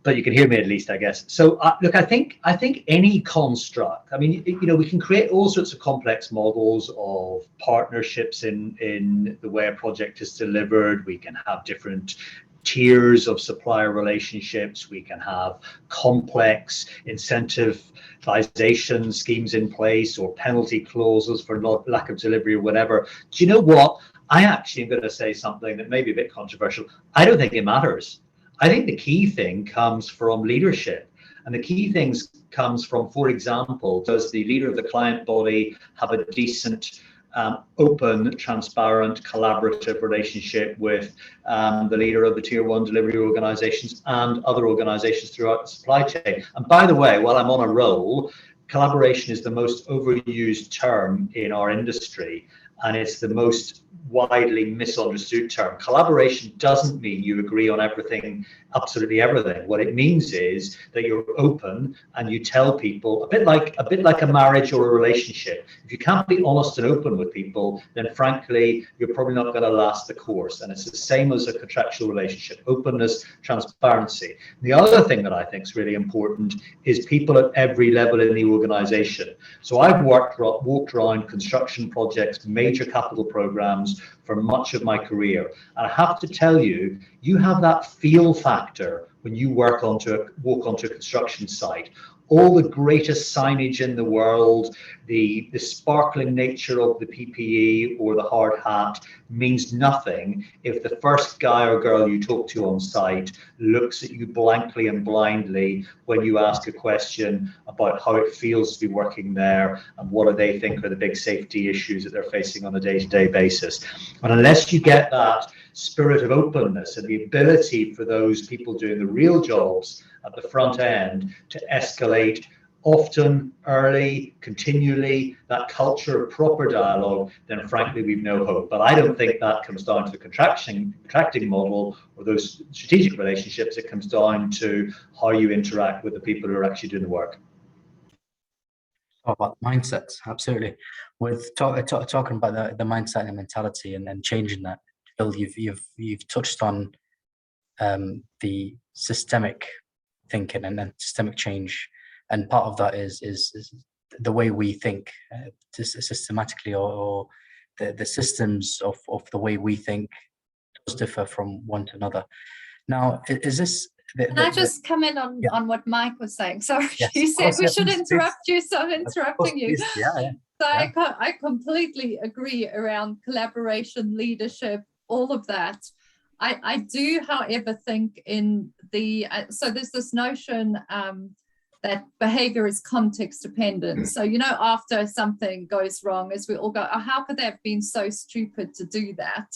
S2: But you can hear me at least, I guess. So look, I think any construct, I mean, we can create all sorts of complex models of partnerships in the way a project is delivered. We can have different tiers of supplier relationships. We can have complex incentivization schemes in place or penalty clauses for lack of delivery or whatever. Do you know what? I actually am going to say something that may be a bit controversial. I don't think it matters. I think the key thing comes from leadership. And the key things comes from, for example, does the leader of the client body have a decent, open, transparent, collaborative relationship with the leader of the tier 1 delivery organizations and other organizations throughout the supply chain? And by the way, while I'm on a roll, collaboration is the most overused term in our industry, and it's the most widely misunderstood term. Collaboration doesn't mean you agree on everything, absolutely everything. What it means is that you're open and you tell people, a bit like a marriage or a relationship. If you can't be honest and open with people, then frankly, you're probably not going to last the course. And it's the same as a contractual relationship: openness, transparency. The other thing that I think is really important is people at every level in the organization. So I've walked around construction projects, major major capital programs for much of my career. And I have to tell you, you have that feel factor when you walk onto a construction site. All the greatest signage in the world, the sparkling nature of the PPE or the hard hat means nothing if the first guy or girl you talk to on site looks at you blankly and blindly when you ask a question about how it feels to be working there and what do they think are the big safety issues that they're facing on a day-to-day basis. And unless you get that spirit of openness and the ability for those people doing the real jobs at the front end to escalate often, early, continually, that culture of proper dialogue, then frankly we've no hope. But I don't think that comes down to the contracting model or those strategic relationships. It comes down to how you interact with the people who are actually doing the work.
S1: Oh, about mindsets, absolutely. With talking about the mindset and mentality and changing that, Bill, you've touched on the systemic thinking and systemic change, and part of that is the way we think systematically, or the systems of the way we think does differ from one to another. Now, is this?
S3: Can I just come in on what Mike was saying? Sorry,
S1: Yes,
S3: you said we
S1: yes,
S3: should
S1: please,
S3: interrupt you, so I'm interrupting you.
S1: Please, yeah.
S3: So I completely agree around collaboration, leadership, all of that. I do, however, think in the, so there's this notion that behavior is context dependent. So, you know, after something goes wrong, as we all go, oh, how could they have been so stupid to do that?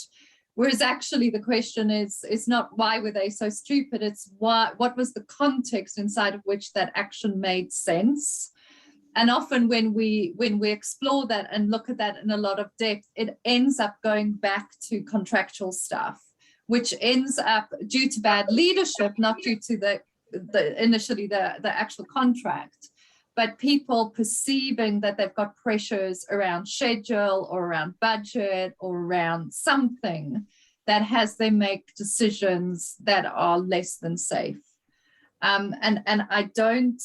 S3: Whereas actually the question is not why were they so stupid, it's what was the context inside of which that action made sense. And often when we explore that and look at that in a lot of depth, it ends up going back to contractual stuff, which ends up due to bad leadership, not due to initially the actual contract, but people perceiving that they've got pressures around schedule or around budget or around something that has them make decisions that are less than safe. And I don't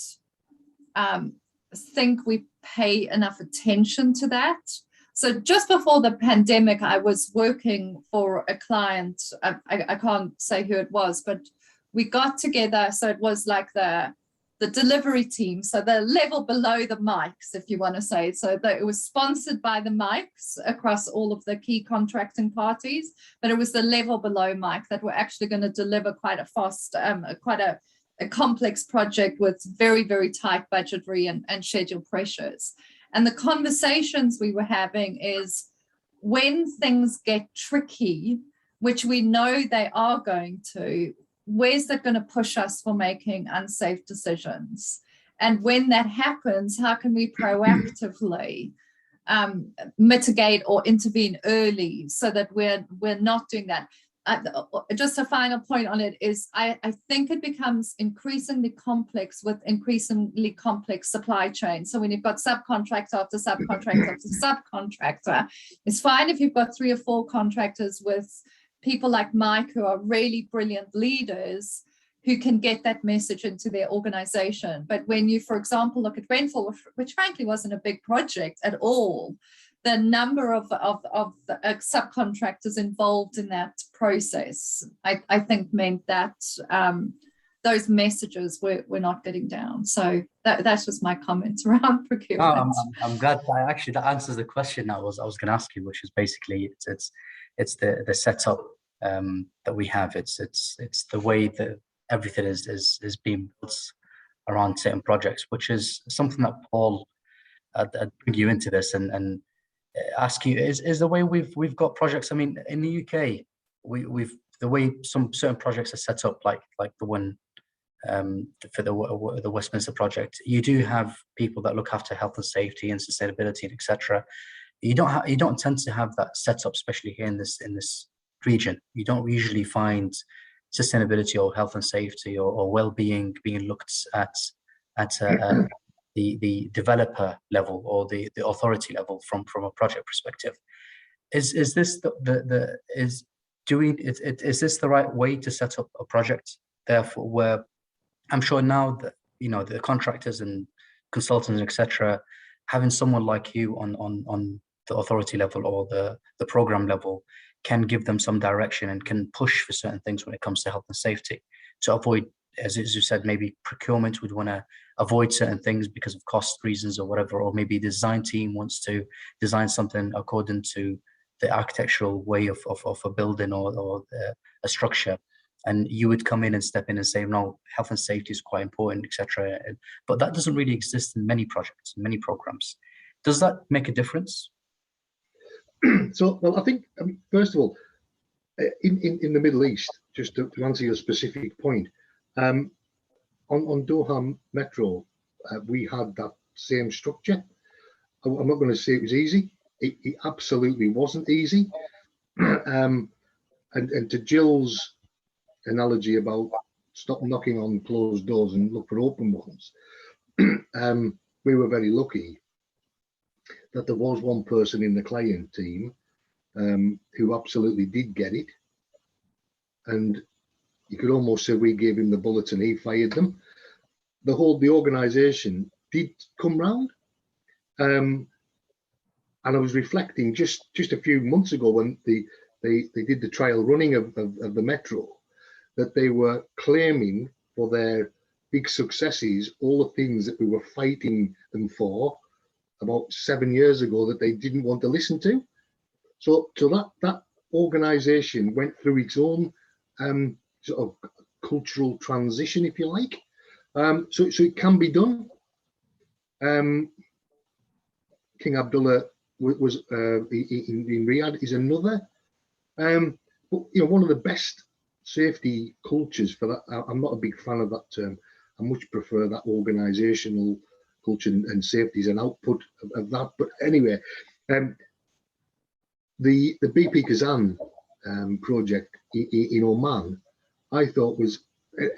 S3: think we pay enough attention to that. So just before the pandemic, I was working for a client. I can't say who it was, but we got together. So it was like the delivery team, so the level below the mics, if you want to say. So it was sponsored by the mics across all of the key contracting parties, but it was the level below mic that were actually going to deliver quite a fast, quite a complex project with very, very tight budgetary and schedule pressures. And the conversations we were having is when things get tricky, which we know they are going to, where's that going to push us for making unsafe decisions? And when that happens, how can we proactively mitigate or intervene early so that we're not doing that? Just a final point on it is I think it becomes increasingly complex with increasingly complex supply chains. So when you've got subcontractor after subcontractor after subcontractor, it's fine if you've got 3 or 4 contractors with people like Mike who are really brilliant leaders who can get that message into their organization. But when you, for example, look at Grenfell, which frankly wasn't a big project at all, the number of subcontractors involved in that process, I think meant that those messages were not getting down. So that's just my comment around procurement.
S1: I'm glad that answers the question I was going to ask you, which is basically it's the setup that we have. It's the way that everything is being built around certain projects, which is something that Paul, I'd bring you into this and ask you is the way we've got projects. I mean, in the UK, we've the way some certain projects are set up, like the one for the Westminster project. You do have people that look after health and safety and sustainability and etc. You don't tend to have that set up, especially here in this region. You don't usually find sustainability or health and safety or well-being being looked at the developer level or the authority level from a project perspective. Is this is this the right way to set up a project? Therefore, where I'm sure now that the contractors and consultants etc. having someone like you on authority level or the program level can give them some direction and can push for certain things when it comes to health and safety to avoid, as you said, maybe procurement would want to avoid certain things because of cost reasons or whatever, or maybe the design team wants to design something according to the architectural way of a building or a structure. And you would come in and step in and say, no, health and safety is quite important, etc. But that doesn't really exist in many projects, many programs. Does that make a difference?
S4: So, well, I think, first of all, in the Middle East, just to answer your specific point, on Doha Metro, we had that same structure. I'm not going to say it was easy. It absolutely wasn't easy. And to Jill's analogy about stop knocking on closed doors and look for open ones, we were very lucky that there was one person in the client team who absolutely did get it. And you could almost say we gave him the bullets and he fired them. The organization did come round. And I was reflecting just a few months ago when they did the trial running of the Metro, that they were claiming for their big successes all the things that we were fighting them for about 7 years ago that they didn't want to listen to. So that organization went through its own sort of cultural transition, if you like. So it can be done. King Abdullah was in Riyadh is another. But one of the best safety cultures for that. I'm not a big fan of that term. I much prefer that organizational culture and safety as an output of that. But anyway, the BP Kazan project in Oman, I thought was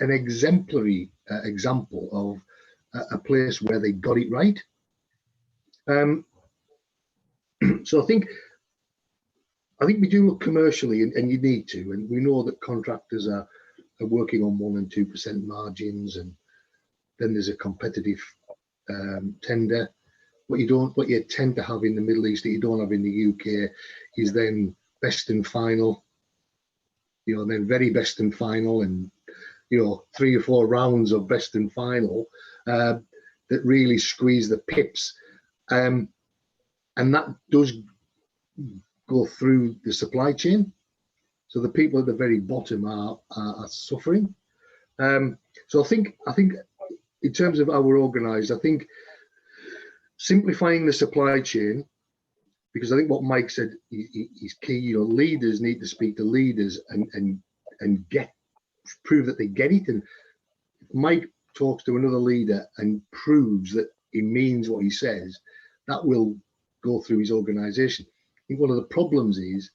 S4: an exemplary example of a place where they got it right. So I think we do look commercially, and you need to, and we know that contractors are working on 1% and 2% margins, and then there's a competitive tender. What you tend to have in the Middle East that you don't have in the UK is then best and final, then very best and final, and 3 or 4 rounds of best and final that really squeeze the pips, and that does go through the supply chain. So the people at the very bottom are suffering. So I think in terms of how we're organised, I think simplifying the supply chain, because I think what Mike said is key. Leaders need to speak to leaders and prove that they get it. And if Mike talks to another leader and proves that he means what he says, that will go through his organisation. I think one of the problems is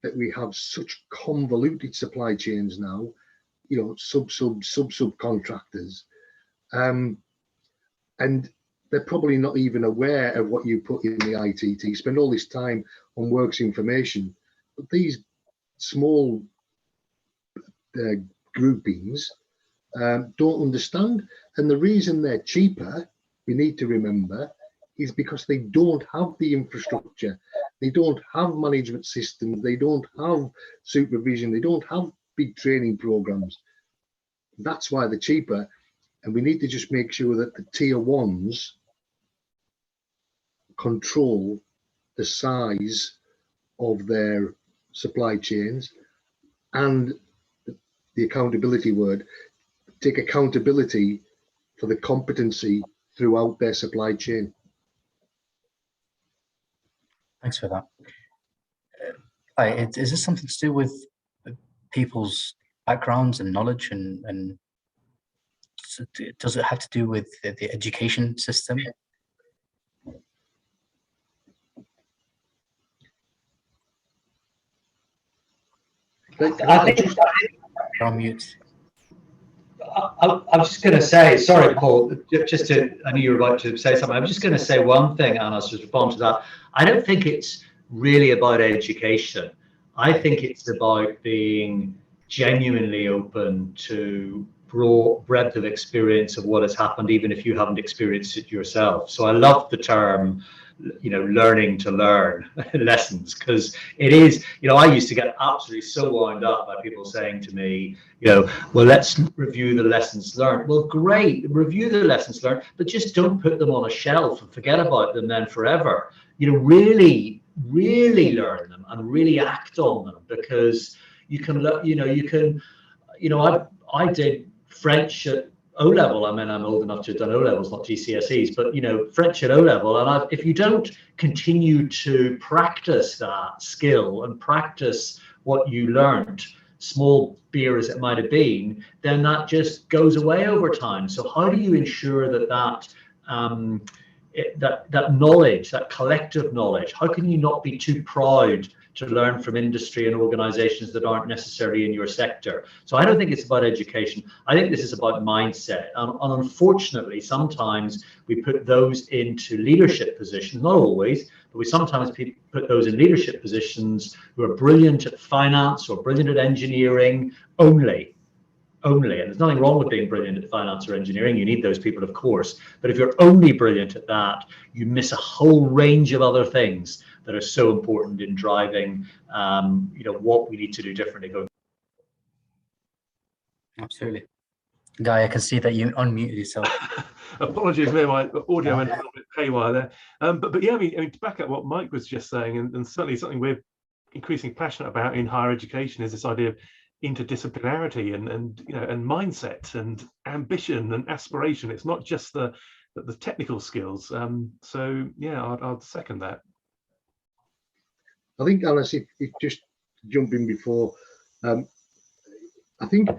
S4: that we have such convoluted supply chains now, subcontractors, and they're probably not even aware of what you put in the ITT. Spend all this time on works information, but these small groupings don't understand. And the reason they're cheaper, we need to remember, is because they don't have the infrastructure. They don't have management systems. They don't have supervision. They don't have big training programs. That's why they're cheaper. And we need to just make sure that the tier ones control the size of their supply chains, and the accountability word, take accountability for the competency throughout their supply chain.
S1: Thanks for that. Is this something to do with people's backgrounds and knowledge, and does it have to do with the education system?
S2: I think
S1: On mute.
S2: I'm just going to say, sorry, Paul, I knew you were about to say something. I'm just going to say one thing, and I'll just respond to that. I don't think it's really about education. I think it's about being genuinely open to broad breadth of experience of what has happened, even if you haven't experienced it yourself. So I love the term, learning to learn lessons, because it is, I used to get absolutely so wound up by people saying to me, well, let's review the lessons learned. Well, great, review the lessons learned, but just don't put them on a shelf and forget about them then forever. Really learn them and really act on them, because you can, I did French at O-level. I mean, I'm old enough to have done O-levels, not GCSEs, but French at O-level. And if you don't continue to practice that skill and practice what you learned, small beer as it might have been, then that just goes away over time. So how do you ensure that knowledge, that collective knowledge, how can you not be too proud to learn from industry and organizations that aren't necessarily in your sector? So I don't think it's about education. I think this is about mindset. And unfortunately, sometimes we put those into leadership positions, not always, but we sometimes put those in leadership positions who are brilliant at finance or brilliant at engineering only. And there's nothing wrong with being brilliant at finance or engineering. You need those people, of course. But if you're only brilliant at that, you miss a whole range of other things that are so important in driving, what we need to do differently going.
S1: Absolutely. Guy, I can see that you unmuted yourself.
S5: Apologies, maybe my audio went a little bit haywire there. But yeah, I mean, to back up what Mike was just saying, and certainly something we're increasingly passionate about in higher education, is this idea of interdisciplinarity and mindset and ambition and aspiration. It's not just the technical skills. So yeah, I'd second that.
S4: I think, Alice, if just jump in before, I think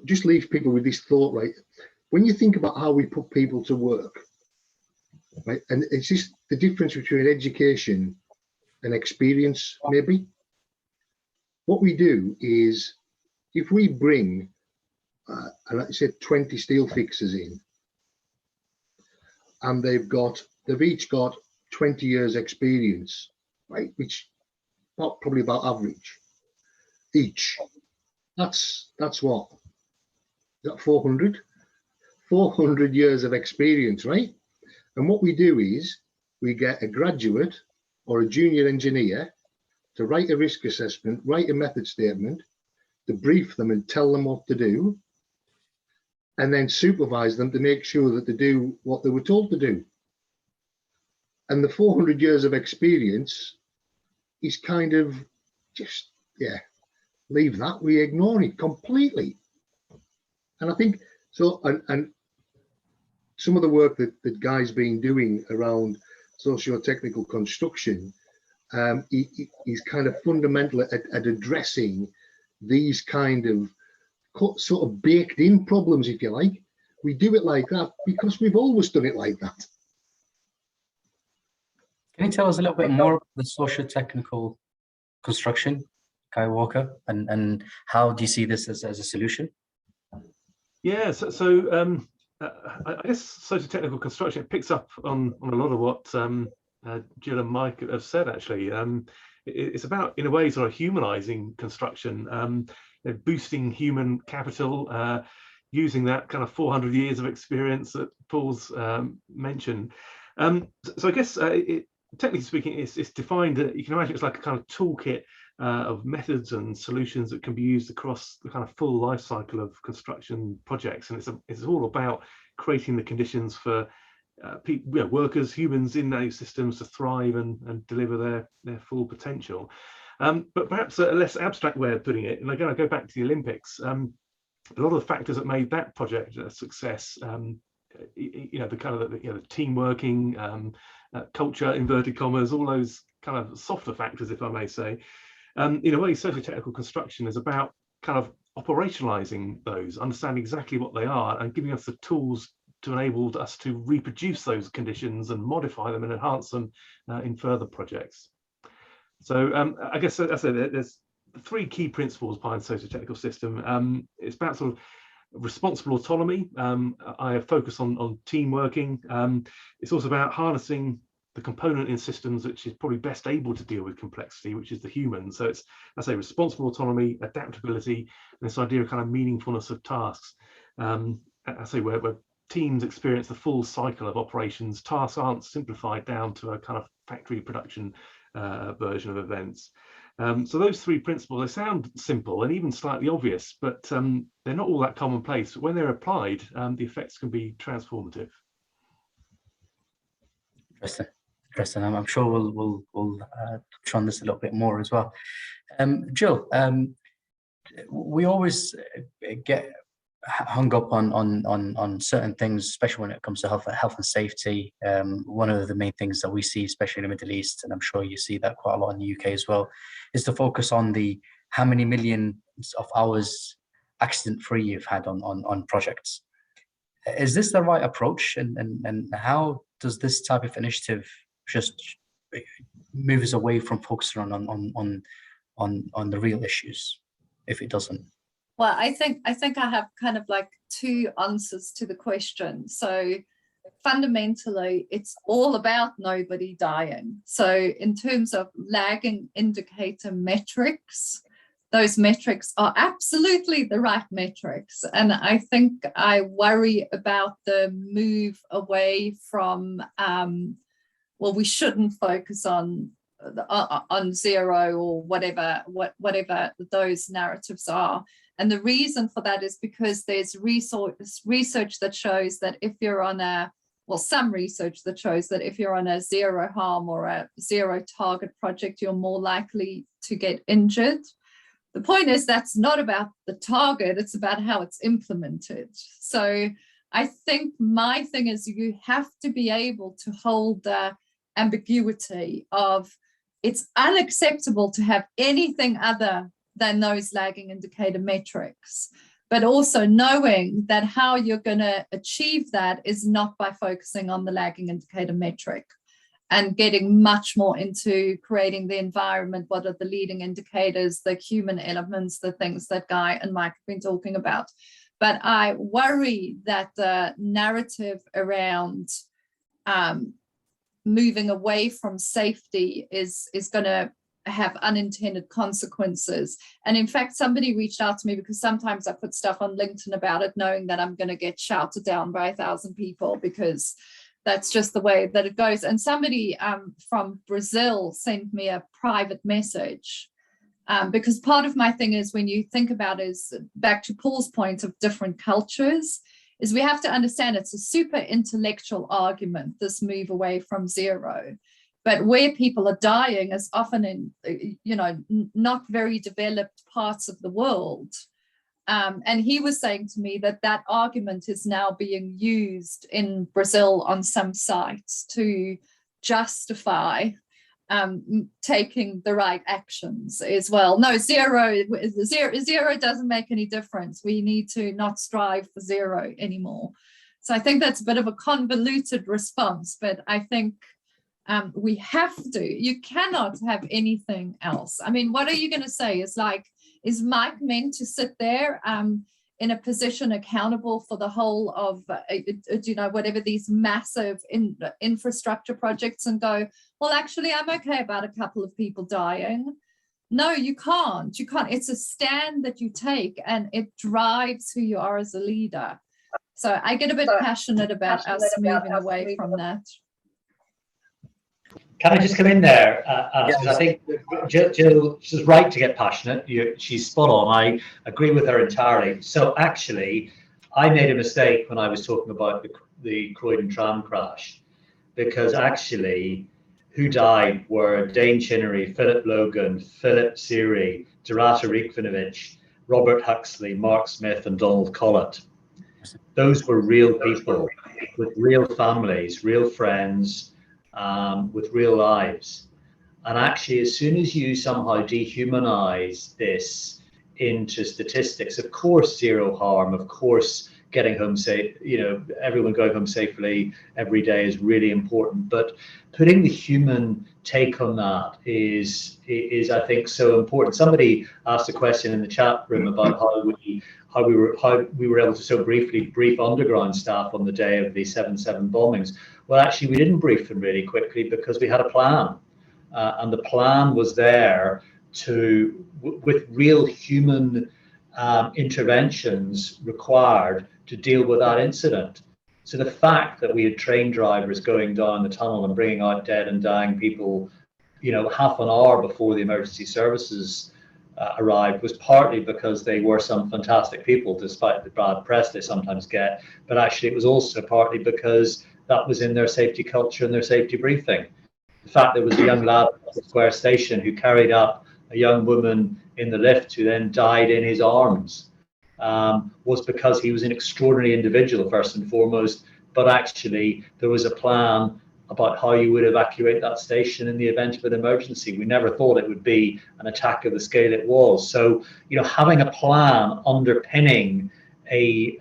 S4: just leave people with this thought, right? When you think about how we put people to work, right, and it's just the difference between education and experience, maybe. What we do is, if we bring, and like I said, 20 steel fixers in, and they've each got 20 years experience, right, which probably about average each. That's what? Is that 400? 400 years of experience, right? And what we do is we get a graduate or a junior engineer to write a risk assessment, write a method statement, to brief them and tell them what to do, and then supervise them to make sure that they do what they were told to do. And the 400 years of experience is kind of just, leave that. We ignore it completely. And I think so, and some of the work that Guy's been doing around socio-technical construction, is kind of fundamental at addressing these kind of sort of baked in problems, if you like. We do it like that because we've always done it like that.
S1: Can you tell us a little bit more about the socio-technical construction, Guy Walker, and how do you see this as a solution?
S5: Yeah, I guess socio-technical construction, it picks up on a lot of what Jill and Mike have said, actually. It's about, in a way, sort of humanizing construction, boosting human capital, using that kind of 400 years of experience that Paul's mentioned. So I guess, technically speaking, it's defined, you can imagine it's like a kind of toolkit of methods and solutions that can be used across the kind of full life cycle of construction projects. And it's all about creating the conditions for people, workers, humans in those systems to thrive and deliver their full potential. But perhaps a less abstract way of putting it, and again, I go back to the Olympics, a lot of the factors that made that project a success, the kind of the team working, culture, inverted commas, all those kind of softer factors, if I may say. In a way, socio-technical construction is about kind of operationalizing those, understanding exactly what they are, and giving us the tools to enable us to reproduce those conditions and modify them and enhance them in further projects. So I guess, as I said, there's three key principles behind the socio-technical system. It's about sort of responsible autonomy. I focus on team working. It's also about harnessing the component in systems which is probably best able to deal with complexity, which is the human. So it's, I say, responsible autonomy, adaptability, and this idea of kind of meaningfulness of tasks. I say we're teams experience the full cycle of operations. Tasks aren't simplified down to a kind of factory production version of events. So those three principles, they sound simple and even slightly obvious, but they're not all that commonplace. When they're applied, the effects can be transformative.
S1: Interesting. I'm sure we'll touch on this a little bit more as well. Jill, we always get hung up on certain things, especially when it comes to health and safety. One of the main things that we see, especially in the Middle East, and I'm sure you see that quite a lot in the UK as well, is to focus on the how many millions of hours accident-free you've had on projects. Is this the right approach, and how does this type of initiative just move us away from focusing on the real issues, if it doesn't?
S3: Well, I think I have kind of like two answers to the question. So fundamentally, it's all about nobody dying. So in terms of lagging indicator metrics, those metrics are absolutely the right metrics. And I think I worry about the move away from, well, we shouldn't focus on zero or whatever those narratives are. And the reason for that is because there's research that shows that if you're on some research that shows that if you're on a zero harm or a zero target project, you're more likely to get injured. The point is that's not about the target, it's about how it's implemented. So I think my thing is you have to be able to hold the ambiguity of it's unacceptable to have anything other than those lagging indicator metrics, but also knowing that how you're going to achieve that is not by focusing on the lagging indicator metric and getting much more into creating the environment. What are the leading indicators, the human elements, the things that Guy and Mike have been talking about. But I worry that the narrative around moving away from safety is going to have unintended consequences. And in fact, somebody reached out to me because sometimes I put stuff on LinkedIn about it, knowing that I'm going to get shouted down by 1,000 people because that's just the way that it goes. And somebody from Brazil sent me a private message because part of my thing is when you think about it, is back to Paul's point of different cultures, is we have to understand it's a super intellectual argument, this move away from zero. But where people are dying is often in, not very developed parts of the world. And he was saying to me that argument is now being used in Brazil on some sites to justify taking the right actions as well. No, zero doesn't make any difference. We need to not strive for zero anymore. So I think that's a bit of a convoluted response, but I think we have to. You cannot have anything else. I mean, what are you going to say? Is Mike meant to sit there in a position accountable for the whole of, whatever these massive infrastructure projects and go, well, actually, I'm okay about a couple of people dying? No, you can't. You can't. It's a stand that you take and it drives who you are as a leader. So I get a bit passionate about us moving away from that.
S2: Can I just come in there? Yes. I think Jill, she's right to get passionate. She's spot on. I agree with her entirely. So actually, I made a mistake when I was talking about the Croydon tram crash, because actually, who died were Dane Chinnery, Philip Logan, Philip Seary, Dorata Rikvinovic, Robert Huxley, Mark Smith, and Donald Collett. Those were real people with real families, real friends, with real lives. And actually, as soon as you somehow dehumanize this into statistics, of course, zero harm, of course, getting home safe, everyone going home safely every day is really important. But putting the human take on that is I think, so important. Somebody asked a question in the chat room about how we were able to so briefly brief underground staff on the day of the 7/7 bombings. Well, actually, we didn't brief them really quickly because we had a plan, and the plan was there with real human interventions required to deal with that incident. So the fact that we had train drivers going down the tunnel and bringing out dead and dying people, half an hour before the emergency services arrived, was partly because they were some fantastic people, despite the bad press they sometimes get. But actually, it was also partly because that was in their safety culture and their safety briefing. The fact there was a young lad at the Square Station who carried up a young woman in the lift who then died in his arms was because he was an extraordinary individual, first and foremost, but actually there was a plan about how you would evacuate that station in the event of an emergency. We never thought it would be an attack of the scale it was. So, having a plan underpinning a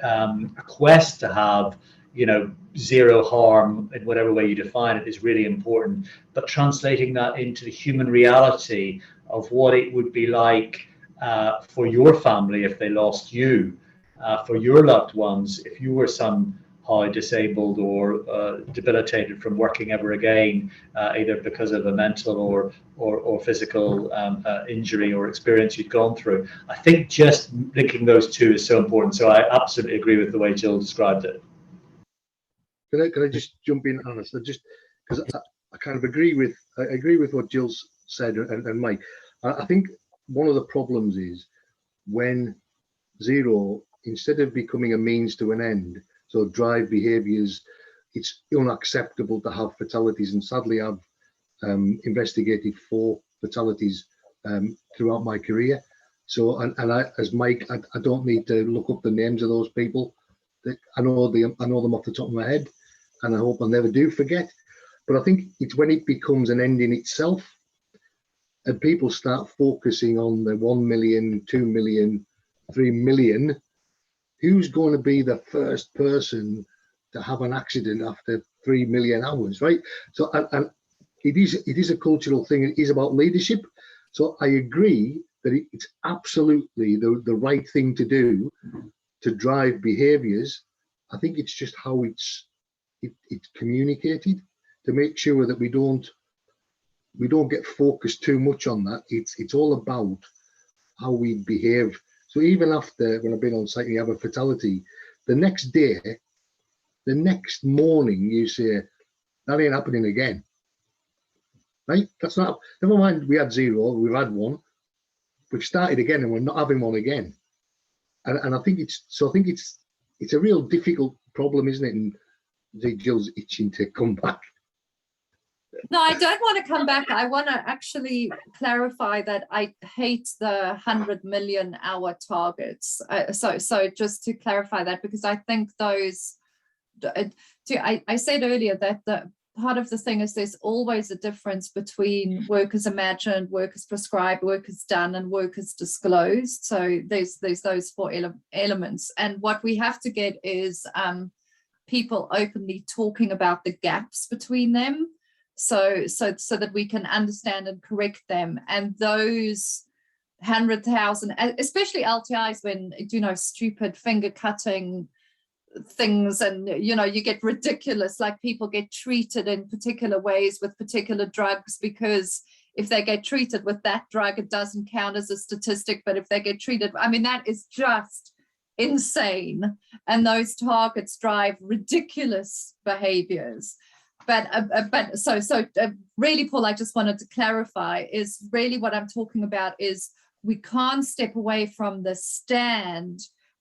S2: quest to have, zero harm in whatever way you define it is really important. But translating that into the human reality of what it would be like for your family if they lost you, for your loved ones, if you were somehow disabled or debilitated from working ever again, either because of a mental or physical injury or experience you'd gone through. I think just linking those two is so important. So I absolutely agree with the way Jill described it.
S4: Can I just jump in, Anna? So just because I kind of agree with what Jill's said and Mike. I think one of the problems is when zero, instead of becoming a means to an end, so drive behaviours, it's unacceptable to have fatalities, and sadly I've investigated 4 fatalities throughout my career. So and I, as Mike, I don't need to look up the names of those people. I know them off the top of my head, and I hope I never do forget. But I think it's when it becomes an end in itself and people start focusing on the 1 million, 2 million, 3 million, who's going to be the first person to have an accident after 3 million hours, right? So and it is a cultural thing. It is about leadership. So I agree that it's absolutely the right thing to do to drive behaviours. I think it's just how it's communicated, to make sure that we don't get focused too much on that. It's all about how we behave. So even after, when I've been on site and you have a fatality, the next day, the next morning, you say, that ain't happening again. Right? That's not, never mind, we had 0, we've had 1, we've started again and we're not having 1 again. And I think it's a real difficult problem, isn't it? And Jill's itching to come back.
S3: No, I don't want to come back. I want to actually clarify that I hate the 100 million hour targets. So just to clarify that, because I think those, I said earlier that the part of the thing is there's always a difference between work as imagined, work as prescribed, work as done, and work as disclosed. So there's those 4 elements. And what we have to get is people openly talking about the gaps between them. So that we can understand and correct them. And those 100,000, especially LTIs, when stupid finger cutting things, and you get ridiculous, like people get treated in particular ways with particular drugs, because if they get treated with that drug, it doesn't count as a statistic. But if they get treated, I mean, that is just insane. And those targets drive ridiculous behaviors. But really, Paul, I just wanted to clarify, is really what I'm talking about is we can't step away from the stand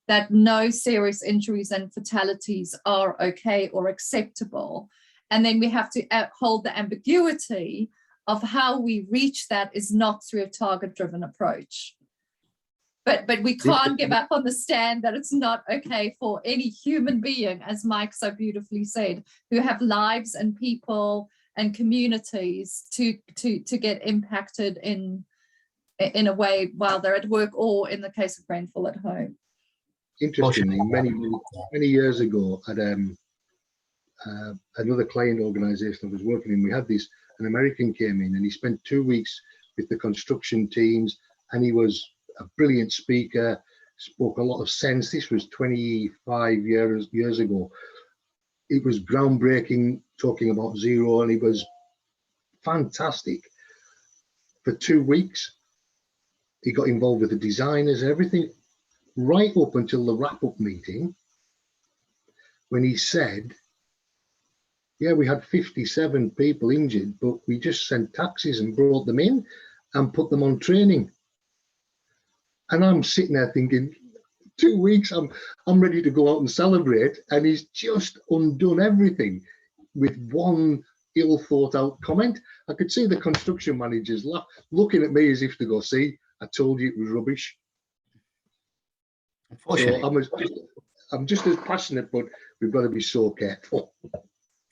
S3: that no serious injuries and fatalities are okay or acceptable. And then we have to hold the ambiguity of how we reach that is not through a target-driven approach. But we can't give up on the stand that it's not okay for any human being, as Mike so beautifully said, who have lives and people and communities to get impacted in a way while they're at work, or in the case of Grenfell, at home.
S4: Interestingly, many years ago at another client organisation I was working in, we had an American came in and he spent 2 weeks with the construction teams, and he was a brilliant speaker, spoke a lot of sense. This was 25 years ago. It was groundbreaking, talking about zero, and he was fantastic. For 2 weeks, he got involved with the designers, everything, right up until the wrap-up meeting, when he said, yeah, we had 57 people injured, but we just sent taxis and brought them in and put them on training. And I'm sitting there thinking, 2 weeks, I'm ready to go out and celebrate, and he's just undone everything with one ill thought out comment. I could see the construction managers looking at me as if to go, see, I told you it was rubbish. So I'm just as passionate, but we've got to be so careful.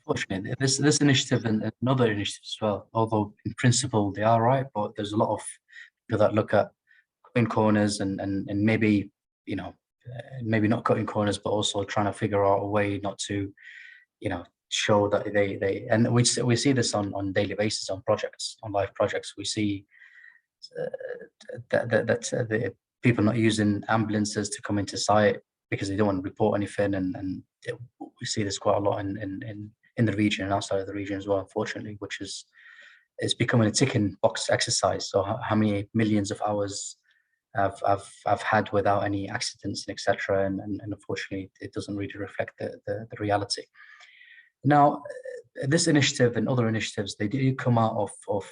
S1: Unfortunately, this initiative and other initiatives as well, although in principle they are right, but there's a lot of people that look at cutting corners and maybe, you know, maybe not cutting corners, but also trying to figure out a way not to, you know, show that they and we see this on daily basis on projects, on live projects. We see that the people not using ambulances to come into site because they don't want to report anything, and we see this quite a lot in the region and outside of the region as well, unfortunately, which is becoming a ticking box exercise. So how many millions of hours I've had without any accidents and etc. And unfortunately, it doesn't really reflect the reality. Now, this initiative and other initiatives, they do come out of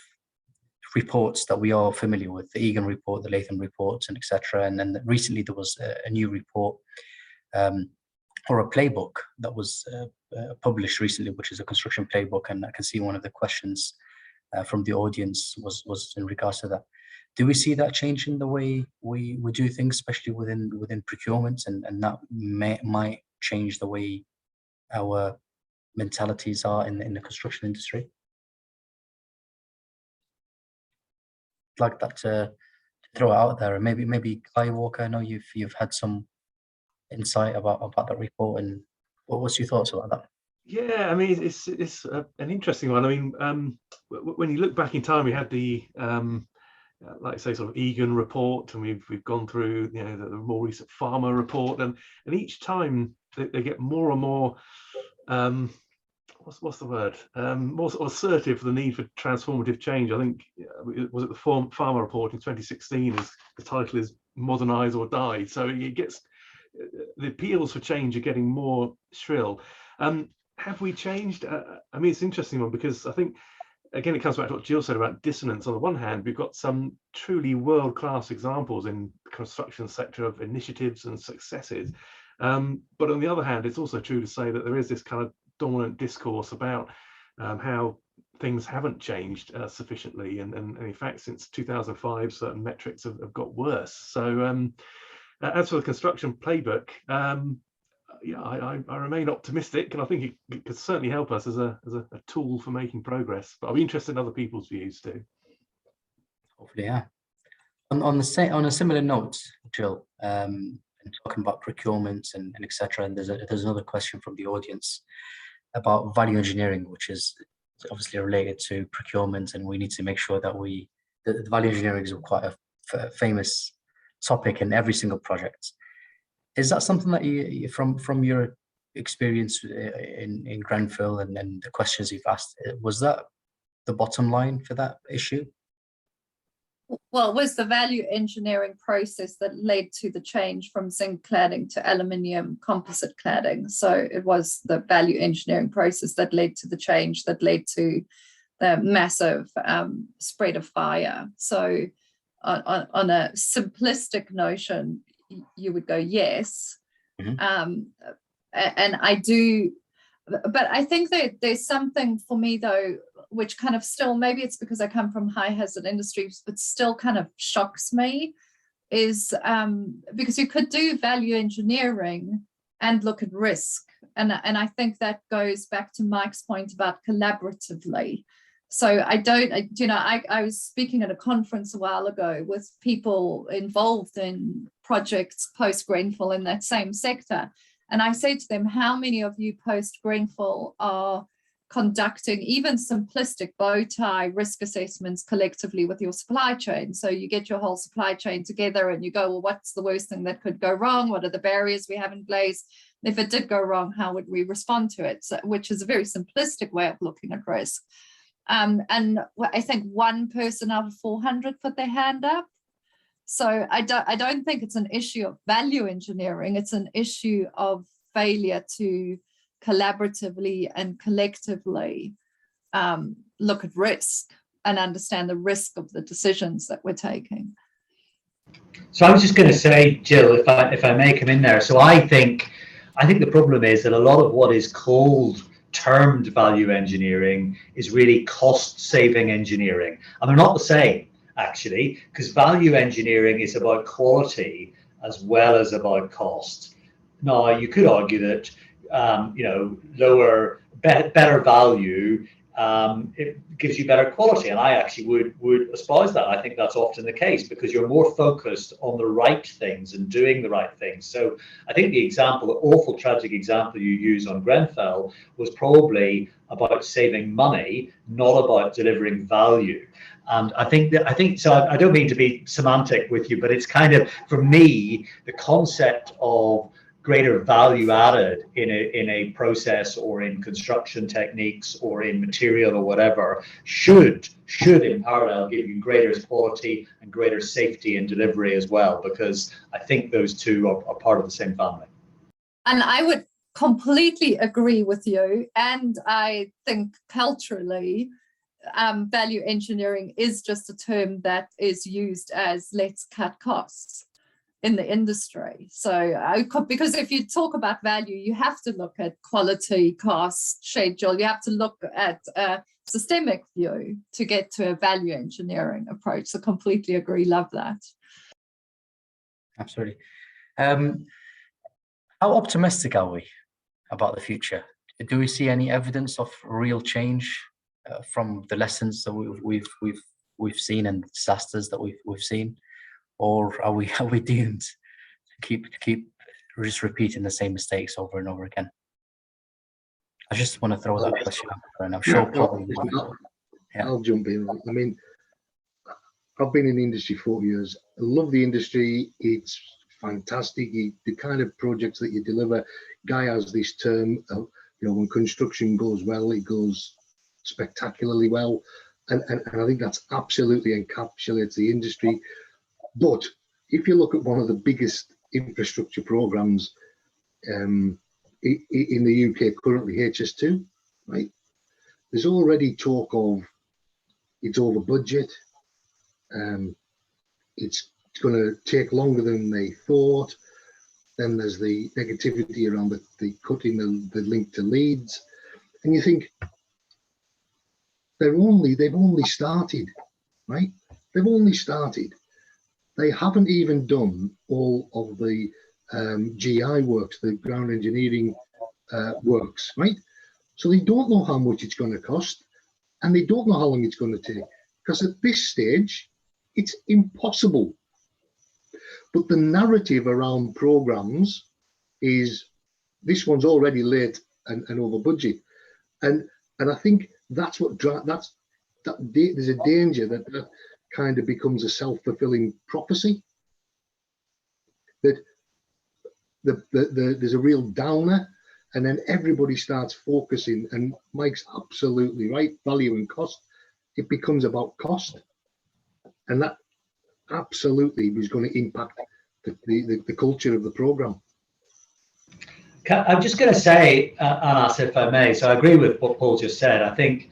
S1: reports that we are familiar with, the Egan report, the Latham reports, and etc. And then recently there was a new report or a playbook that was published recently, which is a construction playbook. And I can see one of the questions from the audience was in regards to that. Do we see that change in the way we do things, especially within procurement, and that might change the way our mentalities are in the construction industry? I'd like that to throw it out there, and maybe Guy Walker, I know you've had some insight about that report, and what's your thoughts about that?
S5: Yeah, I mean, it's an interesting one. I mean, when you look back in time, we had the like I say, sort of Egan report, and we've gone through, you know, the more recent Farmer report, and each time they get more and more what's the word, more sort of assertive, the need for transformative change. I think, was it the Farmer report in 2016, the title is Modernise or Die. So it gets, the appeals for change are getting more shrill. Have we changed? I mean, it's an interesting one, because I think, again, it comes back to what Jill said about dissonance. On the one hand, we've got some truly world-class examples in the construction sector of initiatives and successes. But on the other hand, it's also true to say that there is this kind of dominant discourse about how things haven't changed sufficiently. And in fact, since 2005, certain metrics have got worse. So as for the construction playbook, yeah, I remain optimistic, and I think it could certainly help us as a tool for making progress. But I'll be interested in other people's views too.
S1: Hopefully, yeah. On a similar note, Jill, and talking about procurement and etc. And there's another question from the audience about value engineering, which is obviously related to procurement, and we need to make sure that the value engineering is quite a famous topic in every single project. Is that something that you from your experience in Grenfell and the questions you've asked, was that the bottom line for that issue?
S3: Well, it was the value engineering process that led to the change from zinc cladding to aluminium composite cladding. So it was the value engineering process that led to the change, that led to the massive spread of fire. So on a simplistic notion, you would go yes. Mm-hmm. And I do, but I think that there's something for me though, which kind of still, maybe it's because I come from high hazard industries, but still kind of shocks me, is because you could do value engineering and look at risk. And I think that goes back to Mike's point about collaboratively. So I was speaking at a conference a while ago with people involved in projects post-Grenfell in that same sector. And I said to them, how many of you post-Grenfell are conducting even simplistic bow tie risk assessments collectively with your supply chain? So you get your whole supply chain together and you go, well, what's the worst thing that could go wrong? What are the barriers we have in place? If it did go wrong, how would we respond to it? So, which is a very simplistic way of looking at risk. And I think one person out of 400 put their hand up. So I don't think it's an issue of value engineering. It's an issue of failure to collaboratively and collectively look at risk and understand the risk of the decisions that we're taking.
S2: So I was just going to say, Jill, if I may come in there. So I think the problem is that a lot of what is termed value engineering is really cost-saving engineering, and they're not the same, actually, because value engineering is about quality as well as about cost. Now, you could argue that better value, it gives you better quality, and I actually would espouse that. I think that's often the case because you're more focused on the right things and doing the right things. So I think the awful tragic example you use on Grenfell was probably about saving money, not about delivering value. And I think so. I don't mean to be semantic with you, but it's kind of, for me, the concept of greater value added in a process or in construction techniques or in material or whatever should in parallel give you greater quality and greater safety in delivery as well, because I think those two are part of the same family.
S3: And I would completely agree with you. And I think culturally, value engineering is just a term that is used as let's cut costs in the industry. So because if you talk about value, you have to look at quality, cost, schedule. You have to look at a systemic view to get to a value engineering approach. So completely agree. Love that.
S1: Absolutely. How optimistic are we about the future? Do we see any evidence of real change from the lessons that we've seen and disasters that we've seen? Or are we doomed to keep just repeating the same mistakes over and over again? I just want to throw that question out there, and I'm sure probably.
S4: I'll jump in. I mean, I've been in the industry 40 years. I love the industry. It's fantastic. The kind of projects that you deliver. Guy has this term, when construction goes well, it goes spectacularly well, and I think that's absolutely encapsulates the industry. But if you look at one of the biggest infrastructure programs in the UK currently, HS2, right? There's already talk of it's over budget. It's going to take longer than they thought. Then there's the negativity around the cutting the link to Leeds, and you think they've only started, right? They've only started. They haven't even done all of the GI works, the ground engineering works, right? So they don't know how much it's going to cost, and they don't know how long it's going to take, because at this stage, it's impossible. But the narrative around programs is this one's already late and over budget, and I think that's what there's a danger that kind of becomes a self-fulfilling prophecy, that there's a real downer, and then everybody starts focusing, and Mike's absolutely right, value and cost. It becomes about cost, and that absolutely was going to impact the culture of the program.
S2: I'm just going to say, Anas, if I may, so I agree with what Paul just said. I think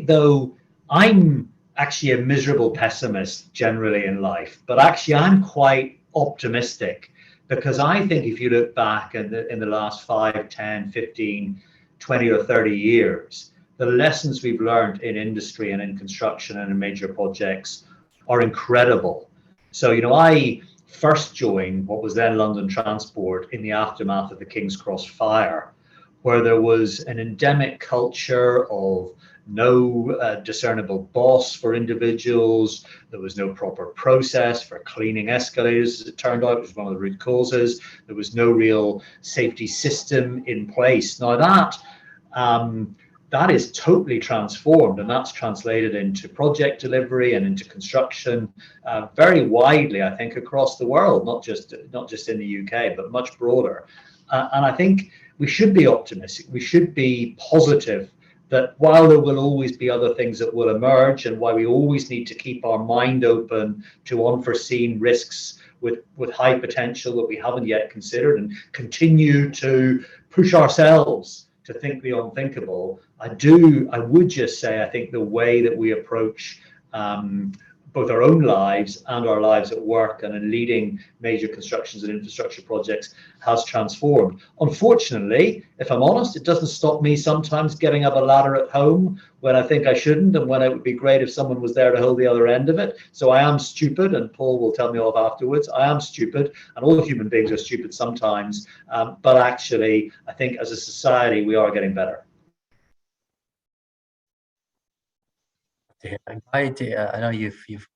S2: though I'm actually a miserable pessimist generally in life, but actually I'm quite optimistic, because I think if you look back in the last 5, 10, 15, 20 or 30 years, the lessons we've learned in industry and in construction and in major projects are incredible. So, I first joined what was then London Transport in the aftermath of the King's Cross fire, where there was an endemic culture of no discernible boss for individuals. There was no proper process for cleaning escalators, as it turned out. It was one of the root causes. There was no real safety system in place. Now that is totally transformed, and that's translated into project delivery and into construction very widely, I think, across the world, not just in the UK, but much broader. And I think we should be optimistic. We should be positive that while there will always be other things that will emerge, and why we always need to keep our mind open to unforeseen risks with high potential that we haven't yet considered, and continue to push ourselves to think the unthinkable. I would just say, I think the way that we approach both our own lives and our lives at work and in leading major constructions and infrastructure projects has transformed. Unfortunately, if I'm honest, it doesn't stop me sometimes getting up a ladder at home when I think I shouldn't, and when it would be great if someone was there to hold the other end of it. So I am stupid, and Paul will tell me off afterwards. I am stupid, and all human beings are stupid sometimes. But actually, I think as a society, we are getting better.
S1: I know you've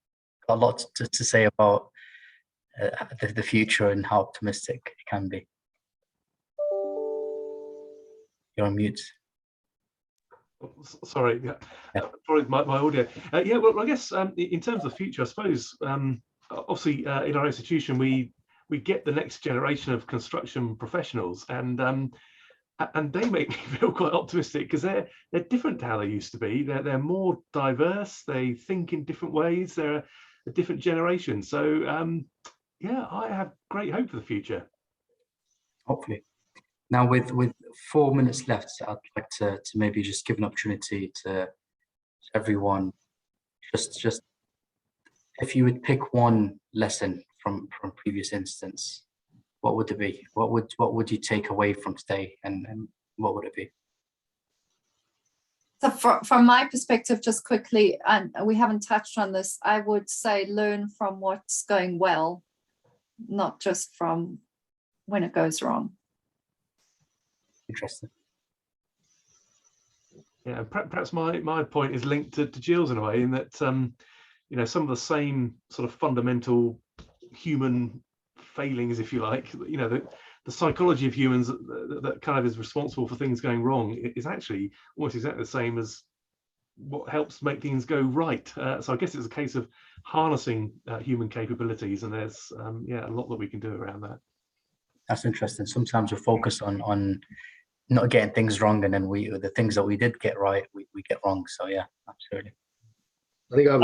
S1: got a lot to say about the future and how optimistic it can be. You're on mute.
S5: Sorry, probably my audio. Yeah, well, I guess in terms of the future, I suppose obviously in our institution we get the next generation of construction professionals, and they make me feel quite optimistic, because they're different to how they used to be. They're more diverse. They think in different ways. They're a different generation. So yeah, I have great hope for the future.
S1: Hopefully. Now, with 4 minutes left, I'd like to maybe just give an opportunity to everyone. Just if you would pick one lesson from previous instance, what would it be? What would you take away from today, and what would it be?
S3: So from my perspective, just quickly, and we haven't touched on this, I would say learn from what's going well, not just from when it goes wrong.
S1: Interesting.
S5: Yeah, perhaps my point is linked to Jill's in a way, in that you know, some of the same sort of fundamental human failings, if you like, you know, the psychology of humans that kind of is responsible for things going wrong is actually almost exactly the same as what helps make things go right. So I guess it's a case of harnessing human capabilities, and there's yeah, a lot that we can do around that. That's
S1: interesting. Sometimes we focus on not getting things wrong, and then the things that we did get right, we get wrong. So yeah, absolutely.
S4: I think I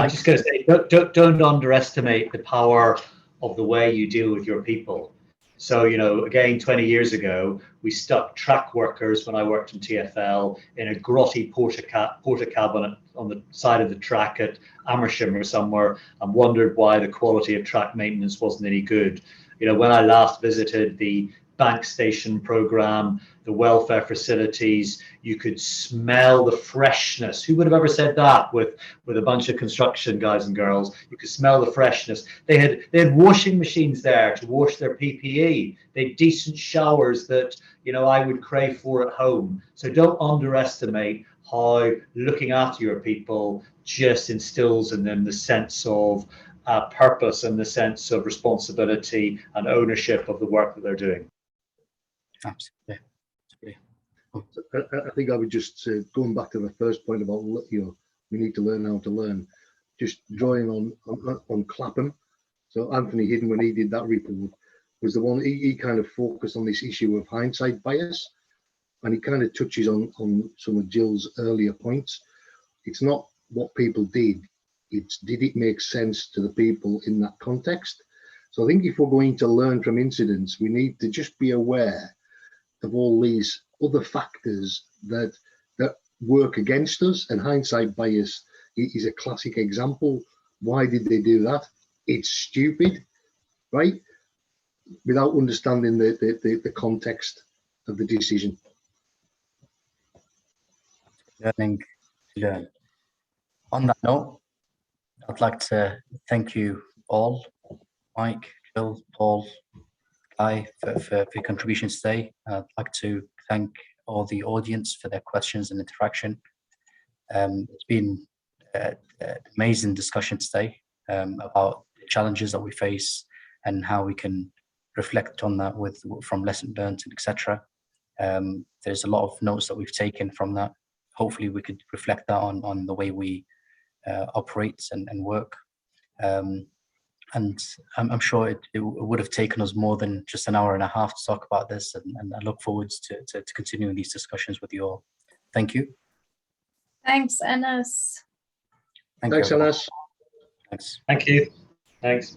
S2: was just going to say, don't underestimate the power of the way you deal with your people. So, you know, again, 20 years ago, we stuck track workers, when I worked in TfL, in a grotty porta cabinet on the side of the track at Amersham or somewhere, and wondered why the quality of track maintenance wasn't any good. You know, when I last visited the bank station program, the welfare facilities, you could smell the freshness. Who would have ever said that with a bunch of construction guys and girls? You could smell the freshness. They had washing machines there to wash their PPE. They had decent showers that, you know, I would crave for at home. So don't underestimate how looking after your people just instills in them the sense of purpose and the sense of responsibility and ownership of the work that they're doing.
S1: Absolutely.
S4: I think I would just going back to the first point about, you know, we need to learn how to learn, just drawing on Clapham. So Anthony Hidden, when he did that report, was the one he kind of focused on this issue of hindsight bias, and he kind of touches on some of Jill's earlier points. It's not what people did, it's did it make sense to the people in that context. So I think if we're going to learn from incidents, we need to just be aware of all these other factors that work against us, and hindsight bias is a classic example. Why did they do that? It's stupid, right? Without understanding the context of the decision.
S1: Learning to learn. On that note, I'd like to thank you all, Mike, Jill, Paul, Guy, for your contributions today. I'd like to thank all the audience for their questions and interaction. It's been an amazing discussion today about the challenges that we face and how we can reflect on that from lesson learned, etc. There's a lot of notes that we've taken from that. Hopefully we could reflect that on the way we operate and work. And I'm sure it would have taken us more than just an hour and a half to talk about this, and I look forward to continuing these discussions with you all. Thank you.
S3: Thanks, Anas.
S4: Thanks, Anas.
S1: Thanks.
S2: Thank you. Thanks.